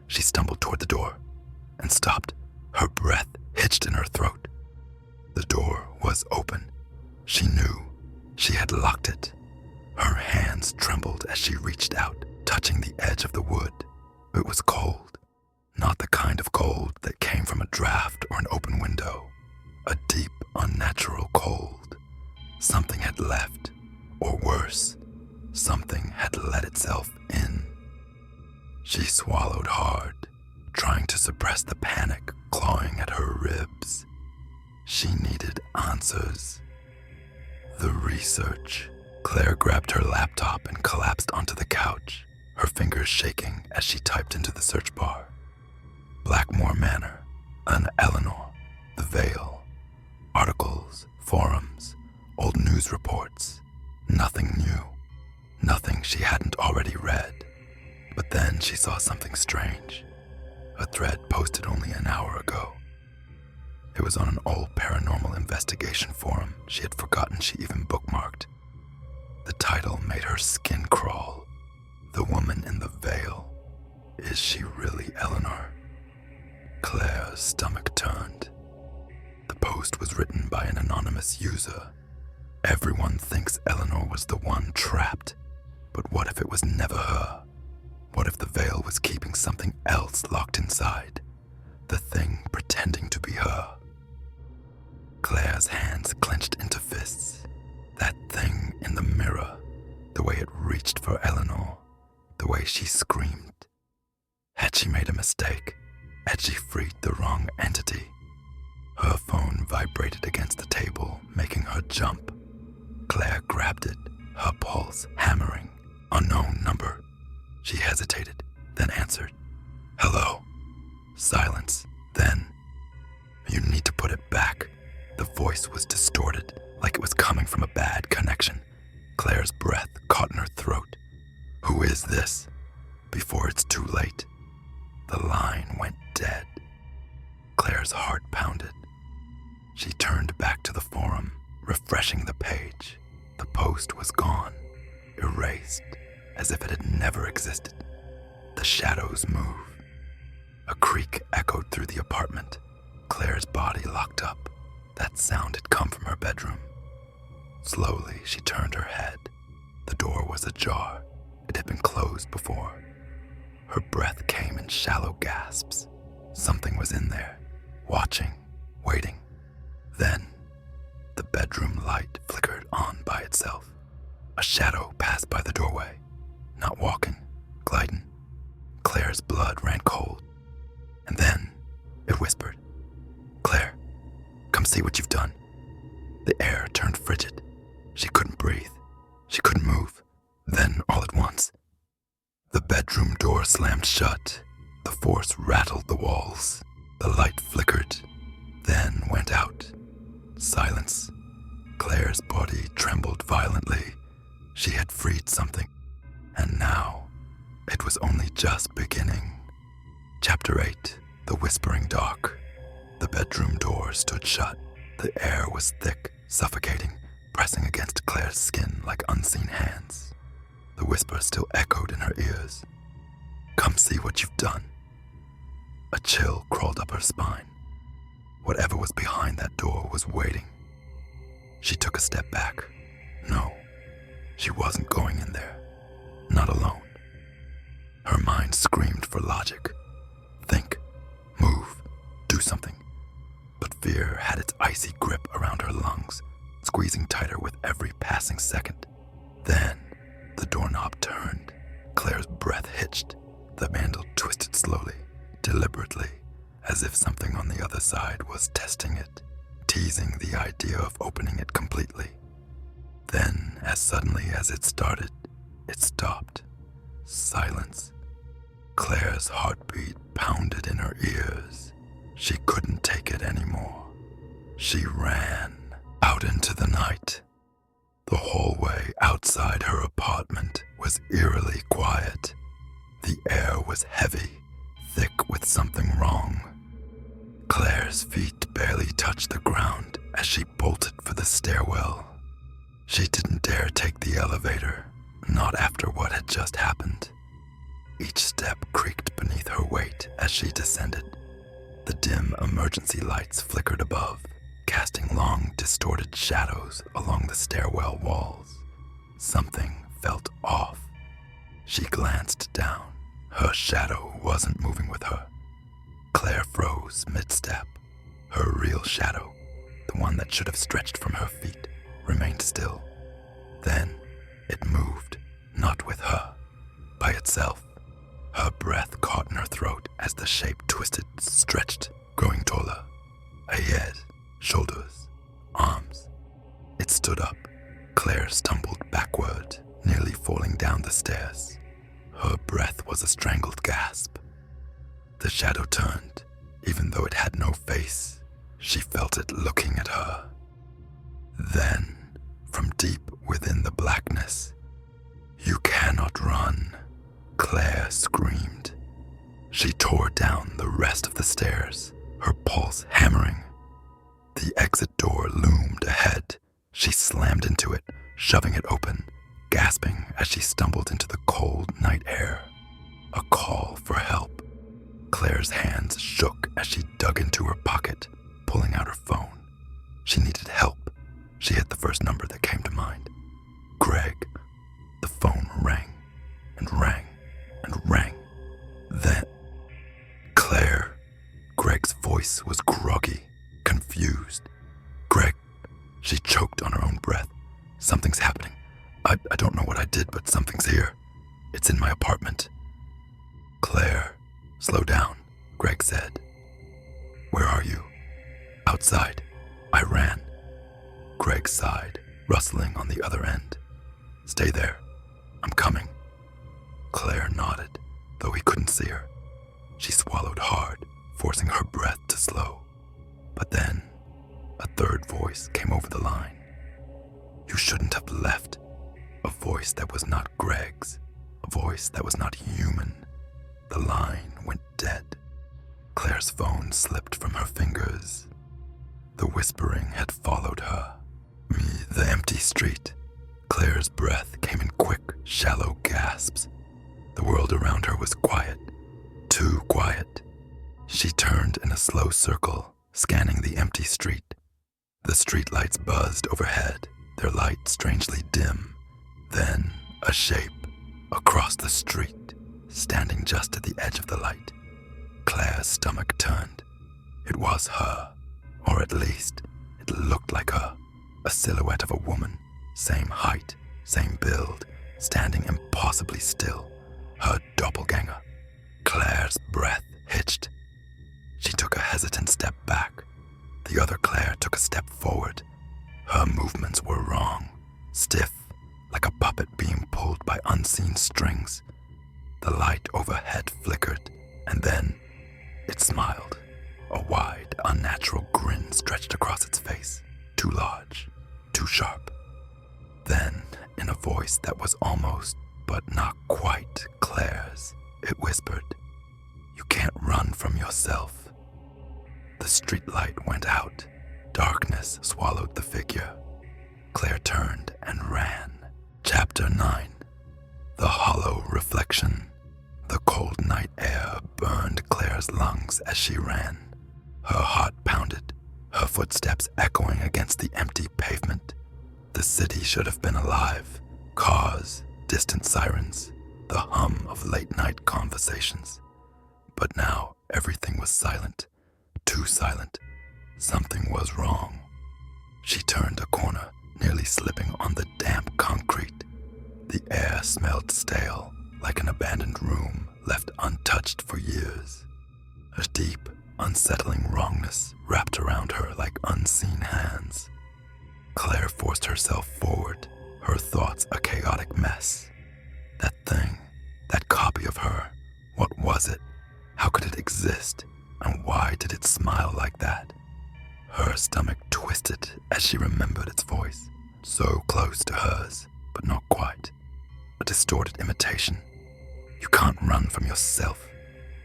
She stumbled toward the door and stopped, her breath hitched in her throat. The door was open. She knew. She had locked it. Her hands trembled as she reached out, touching the edge of the wood. It was cold. Not the kind of cold that came from a draft or an open window. A deep, unnatural cold. Something had left. Or worse, something had let itself in. She swallowed hard, trying to suppress the panic clawing at her ribs. She needed answers. The research. Claire grabbed her laptop and collapsed onto the couch, her fingers shaking as she typed into the search bar. Blackmore Manor, an Eleanor, the Vale, articles, forums, old news reports. Nothing new, nothing she hadn't already read. But then she saw something strange. A thread posted only an hour ago. It was on an old paranormal investigation forum she had forgotten she even bookmarked. The title made her skin crawl. The woman in the veil. Is she really Eleanor? Claire's stomach turned. The post was written by an anonymous user. Everyone thinks Eleanor was the one trapped, but what if it was never her? What if the veil was keeping something else locked inside? The thing pretending to be her? Claire's hands clenched into fists. That thing in the mirror, the way it reached for Eleanor, the way she screamed. Had she made a mistake? Had she freed the wrong entity? Her phone vibrated against the table, making her jump. Claire grabbed it, her pulse hammering. Unknown number. She hesitated, then answered. Hello. Silence. Then, you need to put it back. The voice was distorted, like it was coming from a bad connection. Claire's breath caught in her throat. Who is this? Before it's too late. The line went dead. Claire's heart pounded. She turned back to the forum, refreshing the page. The post was gone, erased, as if it had never existed. The shadows moved. A creak echoed through the apartment. Claire's body locked up. That sound had come from her bedroom. Slowly, she turned her head. The door was ajar. It had been closed before. Her breath came in shallow gasps. Something was in there, watching, waiting. Then, the bedroom light flickered on by itself. A shadow passed by the doorway, not walking, gliding. Claire's blood ran cold. And then, it whispered, Claire, come see what you've done. The air turned frigid. She couldn't breathe. She couldn't move. Then, all at once, the bedroom door slammed shut. The force rattled the walls. The light flickered, then went out. Silence. Claire's body trembled violently. She had freed something, and now it was only just beginning. Chapter 8. The Whispering Dark. The bedroom door stood shut. The air was thick, suffocating, pressing against Claire's skin like unseen hands. The whisper still echoed in her ears. "Come see what you've done." A chill crawled up her spine. Whatever was behind that door was waiting. She took a step back. No, she wasn't going in there. Not alone. Her mind screamed for logic. Think, move, do something. But fear had its icy grip around her lungs, squeezing tighter with every passing second. Then, the doorknob turned. Claire's breath hitched. The handle twisted slowly, deliberately, as if something on the other side was testing it, teasing the idea of opening it completely. Then, as suddenly as it started, it stopped. Silence. Claire's heartbeat pounded in her ears. She couldn't take it anymore. She ran out into the night. The hallway outside her apartment was eerily quiet. The air was heavy, thick with something wrong. Claire's feet barely touched the ground as she bolted for the stairwell. She didn't dare take the elevator, not after what had just happened. Each step creaked beneath her weight as she descended. The dim emergency lights flickered above, casting long, distorted shadows along the stairwell walls. Something felt off. She glanced down. Her shadow wasn't moving with her. Claire froze mid-step. Her real shadow, the one that should have stretched from her feet, remained still. Then it moved, not with her, by itself. Her breath caught in her throat as the shape twisted, stretched, growing taller. A head, shoulders, arms. It stood up. Claire stumbled backward, nearly falling down the stairs. Her breath was a strangled gasp. The shadow turned, even though it had no face. She felt it looking at her. Then, from deep within the blackness, "You cannot run," Claire screamed. She tore down the rest of the stairs, her pulse hammering. The exit door loomed ahead. She slammed into it, shoving it open, gasping as she stumbled into the cold night air. A call for help. Claire's hands shook as she dug into her pocket, pulling out her phone. She needed help. She hit the first number that came to mind. Greg. The phone rang and rang and rang. Then, Claire. Greg's voice was groggy, confused. "Greg." She choked on her own breath. "Something's happening. I don't know what I did, but something's here. It's in my apartment." "Claire, slow down," Greg said. "Where are you?" "Outside. I ran." Greg sighed, rustling on the other end. "Stay there. I'm coming." Claire nodded, though he couldn't see her. She swallowed hard, forcing her breath to slow. But then, a third voice came over the line. "You shouldn't have left." A voice that was not Greg's, a voice that was not human. The line went dead. Claire's phone slipped from her fingers. The whispering had followed her. The empty street. Claire's breath came in quick, shallow gasps. The world around her was quiet, too quiet. She turned in a slow circle, scanning the empty street. The streetlights buzzed overhead, their light strangely dim. Then, a shape, across the street, standing just at the edge of the light. Claire's stomach turned. It was her, or at least, it looked like her. A silhouette of a woman, same height, same build, standing impossibly still. Her doppelganger. Claire's breath hitched. She took a hesitant step back. The other Claire took a step forward. Her movements were wrong, stiff, like a puppet being pulled by unseen strings. The light overhead flickered, And then it smiled. A wide, unnatural grin stretched across its face, too large, too sharp. Then, in a voice that was almost, but not quite, Claire's, it whispered, "You can't run from yourself." The streetlight went out. Darkness swallowed the figure. Claire turned and ran. Chapter 9. The Hollow Reflection. The cold night air burned Claire's lungs as she ran. Her heart pounded, her footsteps echoing against the empty pavement. The city should have been alive. Cars, distant sirens, the hum of late-night conversations. But now everything was silent, too silent. Something was wrong. She turned a corner, nearly slipping on the damp concrete. The air smelled stale, like an abandoned room left untouched for years. A deep, unsettling wrongness wrapped around her like unseen hands. Claire forced herself forward, her thoughts a chaotic mess. That thing, that copy of her, what was it? How could it exist? And why did it smile like that? Her stomach twisted as she remembered its voice, so close to hers, but not quite. A distorted imitation. You can't run from yourself.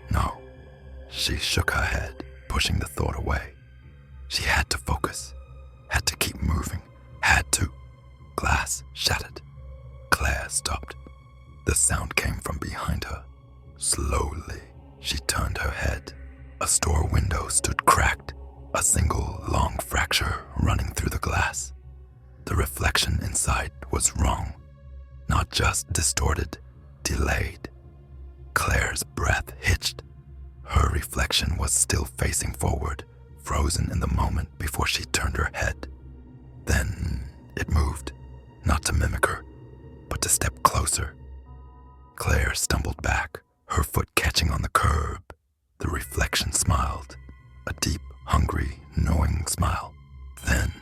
No. She shook her head, pushing the thought away. She had to focus, had to keep moving, had to. Glass shattered. Claire stopped. The sound came from behind her. Slowly, she turned her head. A store window stood cracked, a single long fracture running through the glass. The reflection inside was wrong. Not just distorted, delayed. Claire's breath hitched. Her reflection was still facing forward, frozen in the moment before she turned her head. Then it moved, not to mimic her, but to step closer. Claire stumbled back, her foot catching on the curb. The reflection smiled, a deep, hungry, knowing smile. Then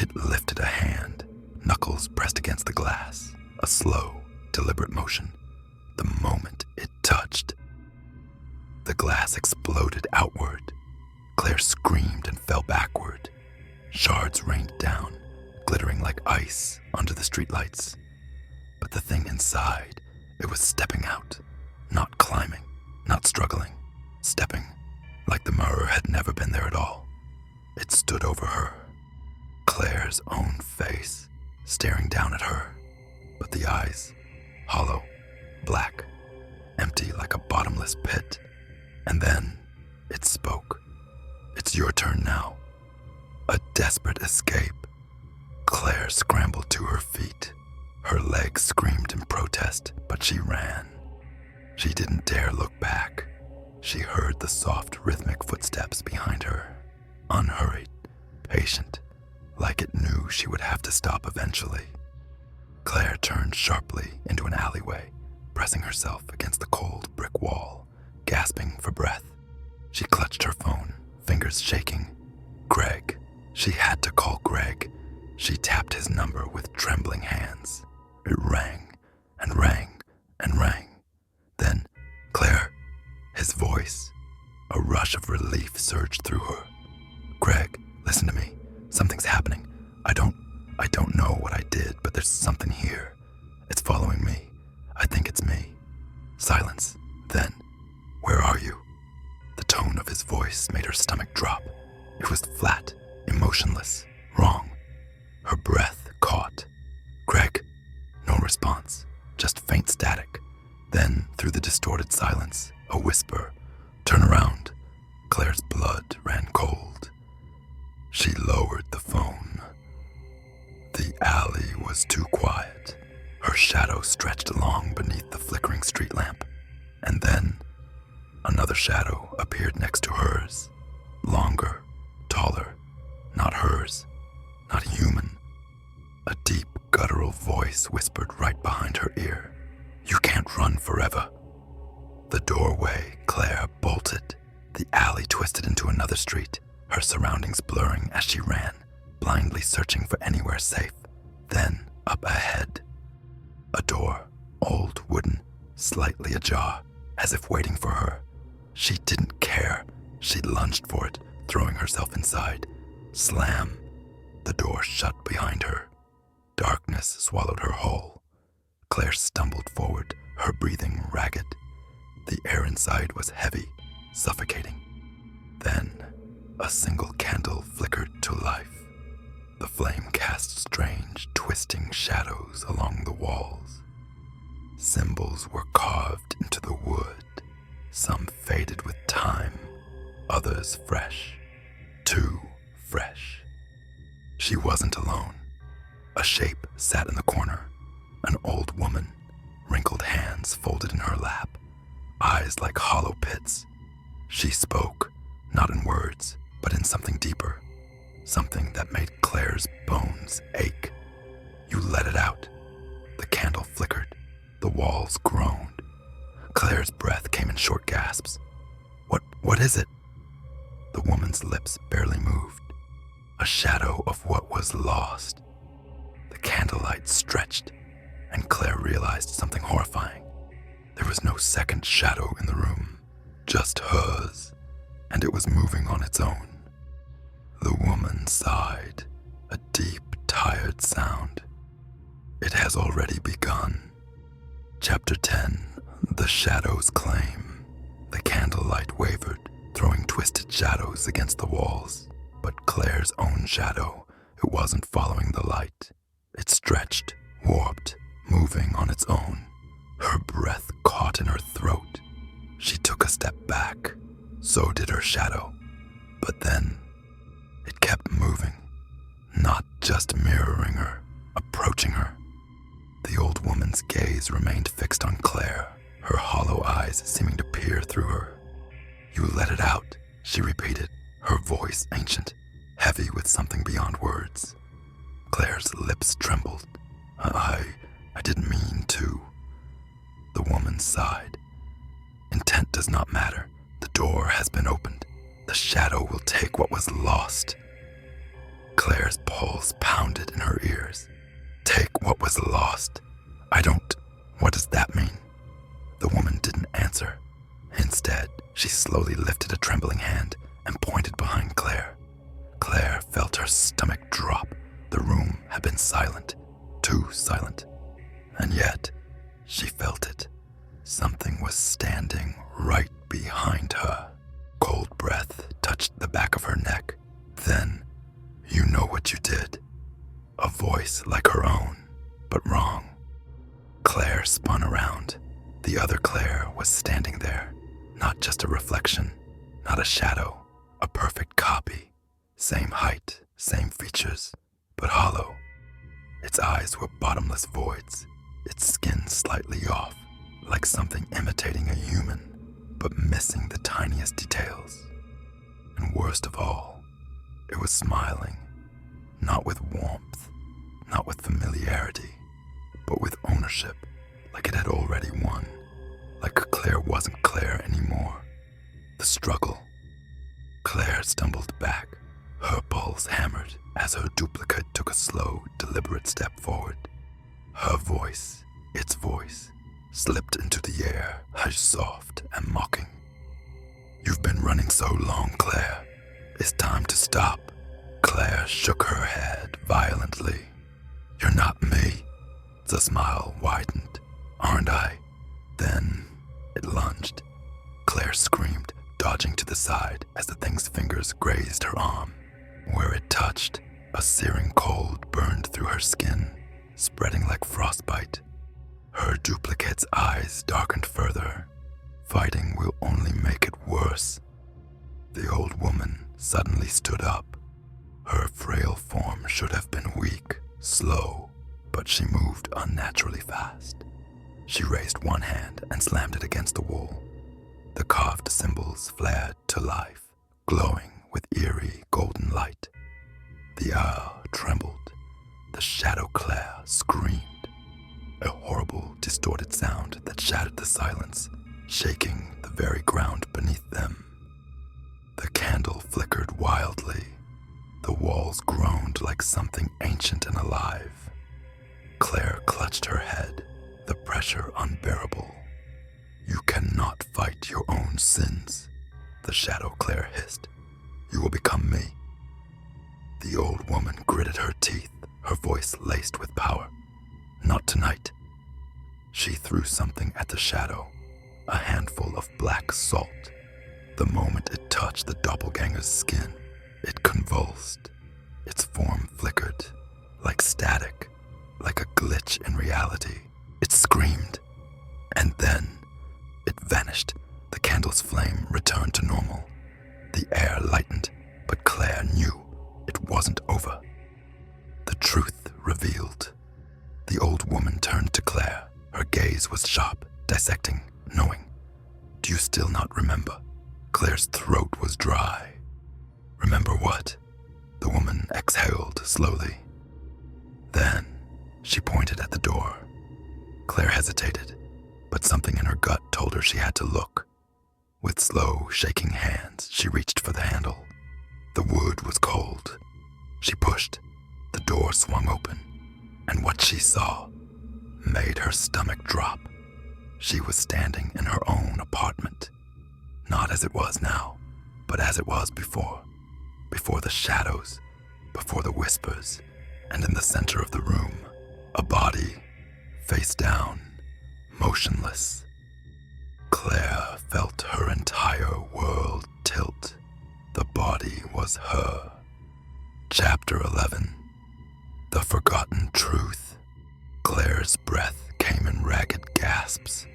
it lifted a hand, knuckles pressed against the glass, a slow, deliberate motion. The moment it touched, the glass exploded outward. Claire screamed and fell backward. Shards rained down, glittering like ice under the streetlights. But the thing inside, it was stepping out, not climbing, not struggling, stepping, like the mirror had never been there at all. It stood over her, Claire's own face, staring down at her, but the eyes, hollow, black, empty like a bottomless pit. And then it spoke. "It's your turn now." A desperate escape. Claire scrambled to her feet. Her legs screamed in protest, but she ran. She didn't dare look back. She heard the soft, rhythmic footsteps behind her, unhurried, patient, like it knew she would have to stop eventually. Claire turned sharply into an alleyway, pressing herself against the cold brick wall, gasping for breath. She clutched her phone, fingers shaking. Greg. She had to call Greg. She tapped his number with trembling hands. It rang and rang and rang. Then, "Claire," his voice. A rush of relief surged through her. "Greg, listen to me. Something's happening. I don't know what I did, but there's something here. It's following me. I think it's me." Silence. Then, "Where are you?" The tone of his voice made her stomach drop. It was flat, emotionless, wrong. Her breath caught. "Greg." No response, just faint static. Then, through the distorted silence, a whisper. "Turn around." Claire's blood ran cold. She lowered the phone. The alley was too quiet. Her shadow stretched along beneath the flickering street lamp. And then, another shadow appeared next to hers. Longer, taller, not hers, not human. A deep, guttural voice whispered right behind her ear. "You can't run forever." The doorway, Claire bolted. The alley twisted into another street, her surroundings blurring as she ran, blindly searching for anywhere safe. Then, up ahead, a door, old, wooden, slightly ajar, as if waiting for her. She didn't care. She lunged for it, throwing herself inside. Slam! The door shut behind her. Darkness swallowed her whole. Claire stumbled forward, her breathing ragged. The air inside was heavy, suffocating. Then, a single candle flickered to life. The flame cast strange, twisting shadows along the walls. Symbols were carved into the wood, some faded with time, others fresh, too fresh. She wasn't alone. A shape sat in the corner, an old woman, wrinkled hands folded in her lap, eyes like hollow pits. She spoke, not in words, but in something deeper, something that made Claire's bones ache. You let it out. The candle flickered. The walls groaned. Claire's breath came in short gasps. What is it? The woman's lips barely moved. A shadow of what was lost. The candlelight stretched, and Claire realized something horrifying. There was no second shadow in the room, just hers, and it was moving on its own. The woman sighed, a deep, tired sound. It has already begun. Chapter 10, The Shadow's Claim. The candlelight wavered, throwing twisted shadows against the walls. But Claire's own shadow, it wasn't following the light. It stretched, warped, moving on its own. Her breath caught in her throat. She took a step back. So did her shadow. But then, it kept moving. Not just mirroring her, approaching her. The old woman's gaze remained fixed on Claire, her hollow eyes seeming to peer through her. You let it out, she repeated, her voice ancient, heavy with something beyond words. Claire's lips trembled. I didn't mean to. The woman sighed. Intent does not matter. The door has been opened. The shadow will take what was lost. Claire's pulse pounded in her ears. Take what was lost. What does that mean? The woman didn't answer. Instead, she slowly lifted a trembling hand and pointed behind Claire. Claire felt her stomach drop. The room had been silent, too silent. And yet, she felt it. Something was standing right behind her. Cold breath touched the back of her neck. Then, you know what you did. A voice like her own, but wrong. Claire spun around. The other Claire was standing there. Not just a reflection, not a shadow, a perfect copy. Same height, same features, but hollow. Its eyes were bottomless voids, its skin slightly off, like something imitating a human, but missing the tiniest details. And worst of all, it was smiling, not with warmth, not with familiarity, but with ownership, like it had already won, like Claire wasn't Claire anymore. The struggle. Claire stumbled back, her pulse hammered as her duplicate took a slow, deliberate step forward. Her voice, its voice, slipped into the air, hushed soft and mocking. You've been running so long, Claire. It's time to stop. Claire shook her head violently. You're not me. The smile widened. Aren't I? Then it lunged. Claire screamed, dodging to the side as the thing's fingers grazed her arm. Where it touched, a searing cold burned through her skin, spreading like frostbite. Her duplicate's eyes darkened further. Fighting will only make it worse. The old woman suddenly stood up. Her frail form should have been weak, slow, but she moved unnaturally fast. She raised one hand and slammed it against the wall. The carved symbols flared to life, glowing with eerie golden light. The owl trembled. The shadow Claire screamed. A horrible, distorted sound that shattered the silence, shaking the very ground beneath them. The candle flickered wildly. The walls groaned like something ancient and alive. Claire clutched her head, the pressure unbearable. You cannot fight your own sins. shadow, Claire hissed. You will become me. The old woman gritted her teeth, her voice laced with power. Not tonight. She threw something at the shadow, a handful of black salt. The moment it touched the doppelganger's skin, it convulsed. Its form flickered, like static, like a glitch in reality. It screamed, and then it vanished. The candle's flame returned to normal. The air lightened, but Claire knew it wasn't over. The truth revealed. The old woman turned to Claire. Her gaze was sharp, dissecting, knowing. Do you still not remember? Claire's throat was dry. Remember what? The woman exhaled slowly. Then she pointed at the door. Claire hesitated, but something in her gut told her she had to look. With slow, shaking hands, she reached for the handle. The wood was cold. She pushed. The door swung open, and what she saw made her stomach drop. She was standing in her own apartment, not as it was now, but as it was before. Before the shadows, before the whispers, and in the center of the room, a body, face down, motionless. Claire felt her entire world tilt. The body was her. Chapter 11. The Forgotten Truth. Claire's breath came in ragged gasps.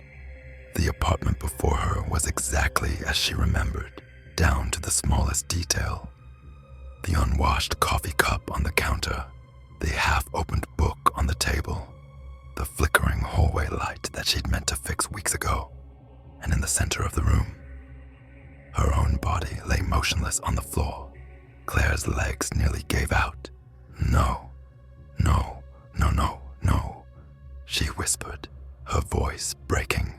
The apartment before her was exactly as she remembered, down to the smallest detail. The unwashed coffee cup on the counter, the half-opened book on the table, the flickering hallway light that she'd meant to fix weeks ago, and in the center of the room, her own body lay motionless on the floor. Claire's legs nearly gave out. No, no, no, no, no, she whispered, her voice breaking.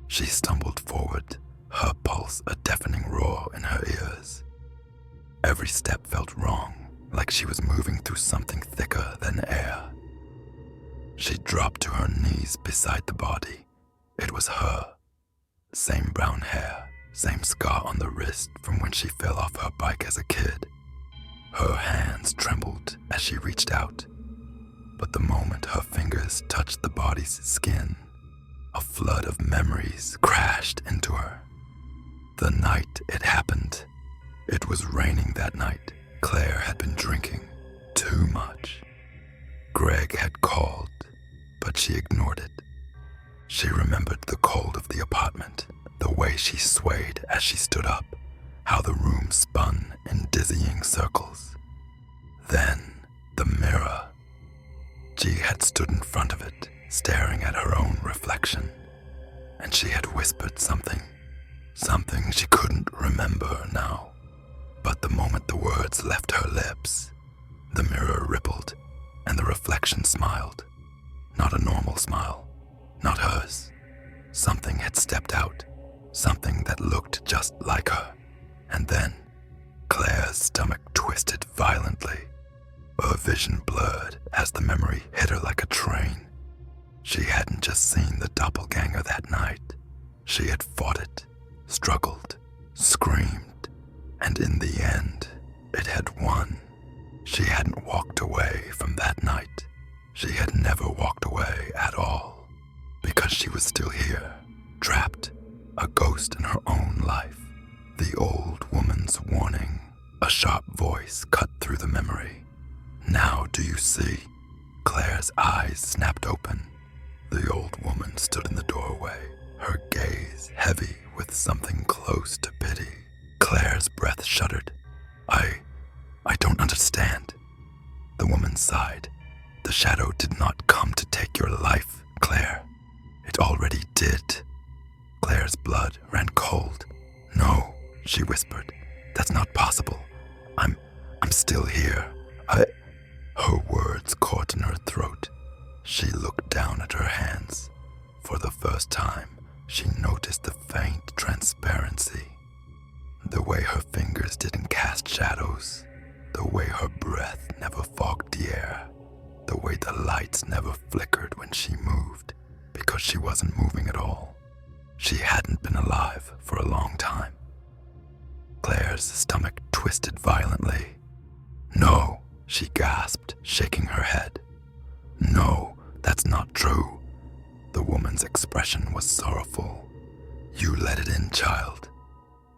She stumbled forward, her pulse a deafening roar in her ears. Every step felt wrong, like she was moving through something thicker than air. She dropped to her knees beside the body. It was her. Same brown hair, same scar on the wrist from when she fell off her bike as a kid. Her hands trembled as she reached out, but the moment her fingers touched the body's skin, a flood of memories crashed into her. The night it happened. It was raining that night. Claire had been drinking too much. Greg had called, but she ignored it. She remembered the cold of the apartment, the way she swayed as she stood up, how the room spun in dizzying circles. Then, the mirror. She had stood in front of it, staring at her own reflection, and she had whispered something she couldn't remember now. But the moment the words left her lips, the mirror rippled, and the reflection smiled. Not a normal smile, not hers. Something had stepped out, something that looked just like her. And then, Claire's stomach twisted violently. Her vision blurred as the memory hit her like a train. She hadn't just seen the doppelganger that night. She had fought it, struggled, screamed, and in the end, it had won. She hadn't walked away from that night. She had never walked away at all, because she was still here, trapped, a ghost in her own life. The old woman's warning, a sharp voice cut through the memory. Now do you see? Claire's eyes snapped open. The old woman stood in the doorway, her gaze heavy with something close to pity. Claire's breath shuddered. I don't understand. The woman sighed. The shadow did not come to take your life, Claire. It already did. Claire's blood ran cold. No, she whispered. That's not possible. I'm still here. Her words caught in her throat. She looked down at her hands. For the first time, she noticed the faint transparency. The way her fingers didn't cast shadows. The way her breath never fogged the air. The way the lights never flickered when she moved, because she wasn't moving at all. She hadn't been alive for a long time. Claire's stomach twisted violently. "No," she gasped, shaking her head. "No, that's not true." The woman's expression was sorrowful. "You let it in, child,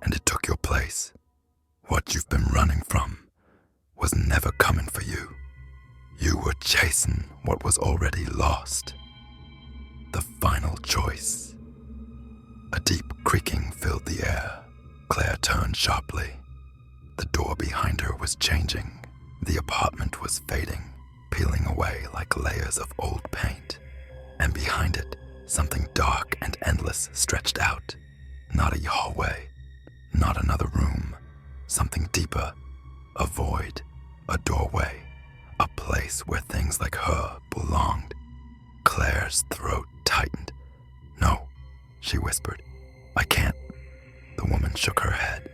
and it took your place. What you've been running from was never coming for you. You were chasing what was already lost." The final choice. A deep creaking filled the air. Claire turned sharply. The door behind her was changing. The apartment was fading, peeling away like layers of old paint. And behind it, something dark and endless stretched out. Not a hallway, not another room. Something deeper. A void, a doorway, a place where things like her belonged. Claire's throat tightened. "No," she whispered. "I can't." The woman shook her head.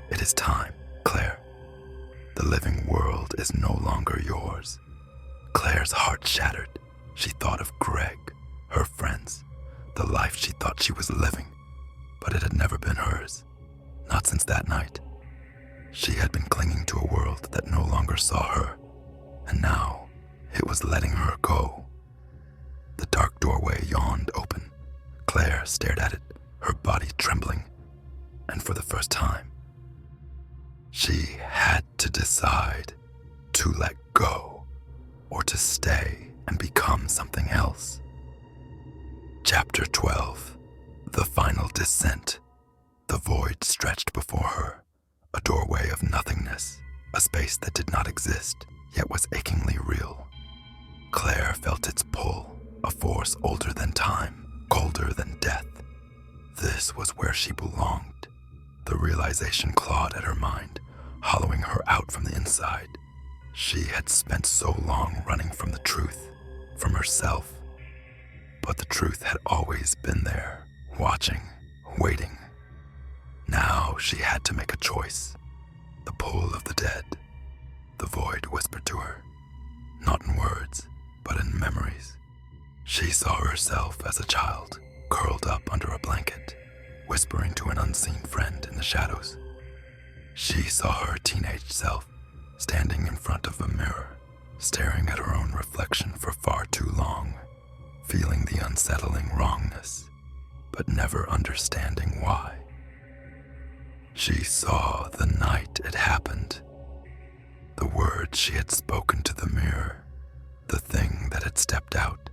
"It is time, Claire. The living world is no longer yours." Claire's heart shattered. She thought of Greg, her friends, the life she thought she was living, but it had never been hers. Not since that night. She had been clinging to a world that no longer saw her, and now it was letting her go. The dark doorway yawned open. Claire stared at it, her body trembling, and for the first time, she had to decide to let go or to stay and become something else. Chapter 12. The Final Descent. The void stretched before her, a doorway of nothingness, a space that did not exist, yet was achingly real. Claire felt its pull, a force older than time, colder than death. This was where she belonged. The realization clawed at her mind, hollowing her out from the inside. She had spent so long running from the truth, from herself. But the truth had always been there, watching, waiting. Now she had to make a choice. The pull of the dead. The void whispered to her, not in words, but in memories. She saw herself as a child, curled up under a blanket, whispering to an unseen friend in the shadows. She saw her teenage self, standing in front of a mirror, staring at her own reflection for far too long, feeling the unsettling wrongness, but never understanding why. She saw the night it happened, the words she had spoken to the mirror, the thing that had stepped out,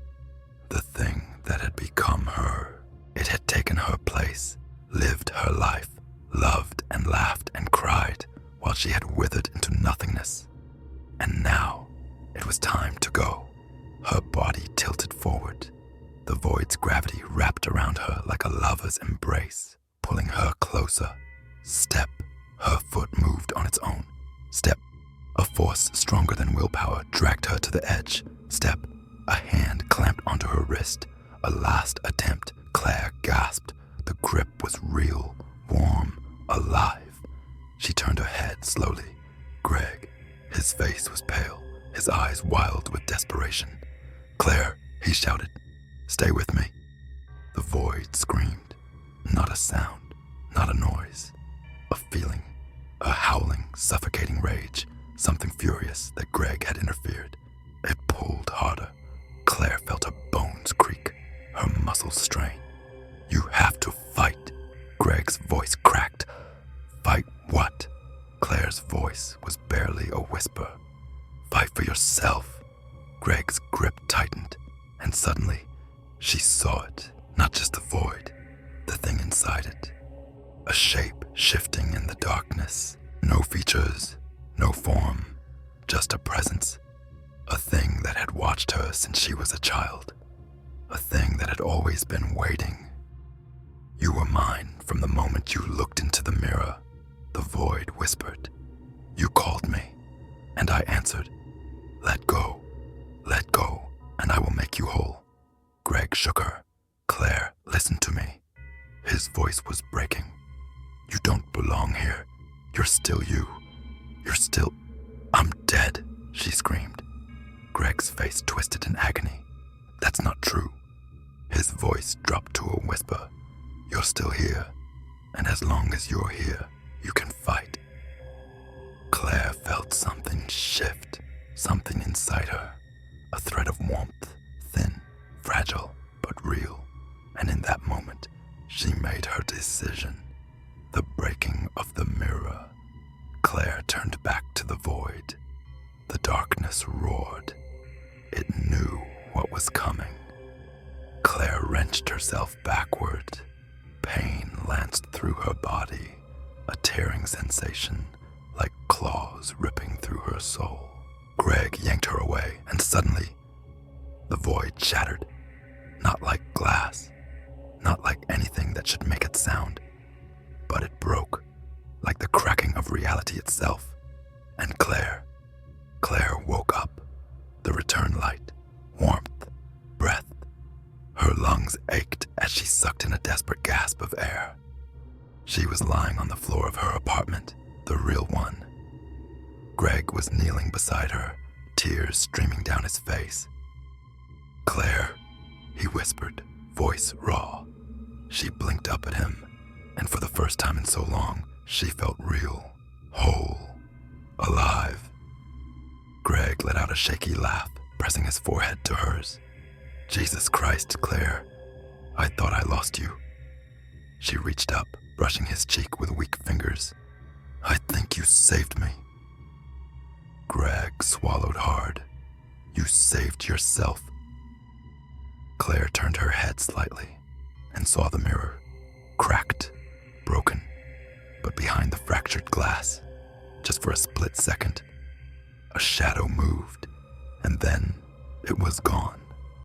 the thing that had become her. It had taken her place, lived her life, loved and laughed and cried while she had withered into nothingness. And now it was time to go. Her body tilted forward. The void's gravity wrapped around her like a lover's embrace, pulling her closer. Step. Her foot moved on its own. Step. A force stronger than willpower dragged her to the edge. Step. A hand clamped onto her wrist. A last attempt. Claire gasped. The grip was real, warm, alive. She turned her head slowly. Greg. His face was pale, his eyes wild with desperation. "Claire," he shouted. "Stay with me." The void screamed. Not a sound, not a noise. A feeling, a howling, suffocating rage, something furious that Greg had interfered. It pulled harder. Claire felt her bones creak, her muscles strain. "You have to fight." Greg's voice cracked. "Fight what?" Claire's voice was barely a whisper. "Fight for yourself." Greg's grip tightened, and suddenly she saw it, not just the void, the thing inside it. A shape shifting in the darkness. No features, no form, just a presence. A thing that had watched her since she was a child. A thing that had always been waiting. "You were mine from the moment you looked into the mirror," the void whispered. "You called me, and I answered. Let go, and I will make you whole." Greg shook her. "Claire, listen to me." His voice was breaking. "You don't belong here. You're still you. You're still..." "I'm dead," she screamed. Greg's face twisted in agony. "That's not true." His voice dropped to a whisper. "You're still here, and as long as you're here, you can fight. felt something shift, something inside her, a thread of warmth, thin, fragile, but real. And in that moment, she made her decision. The breaking of the mirror. Claire turned back to the void. The darkness roared. It knew what was coming. Claire wrenched herself backward. Pain lanced through her body, a tearing sensation like claws ripping through her soul. Greg yanked her away, and suddenly, the void shattered. Not like glass, not like anything that should make it sound, but it broke, like the cracking of reality itself. And Claire woke up. The return light, warmth, breath. Her lungs ached as she sucked in a desperate gasp of air. She was lying on the floor of her apartment, the real one. Greg was kneeling beside her, tears streaming down his face. "Claire," he whispered, voice raw. She blinked up at him, and for the first time in so long, she felt real, whole, alive. Greg let out a shaky laugh, pressing his forehead to hers. "Jesus Christ, Claire, I thought I lost you." She reached up, brushing his cheek with weak fingers. "I think you saved me." Greg swallowed hard. "You saved yourself." Claire turned her head slightly and saw the mirror, cracked, broken, but behind the fractured glass, just for a split second, a shadow moved, and then it was gone.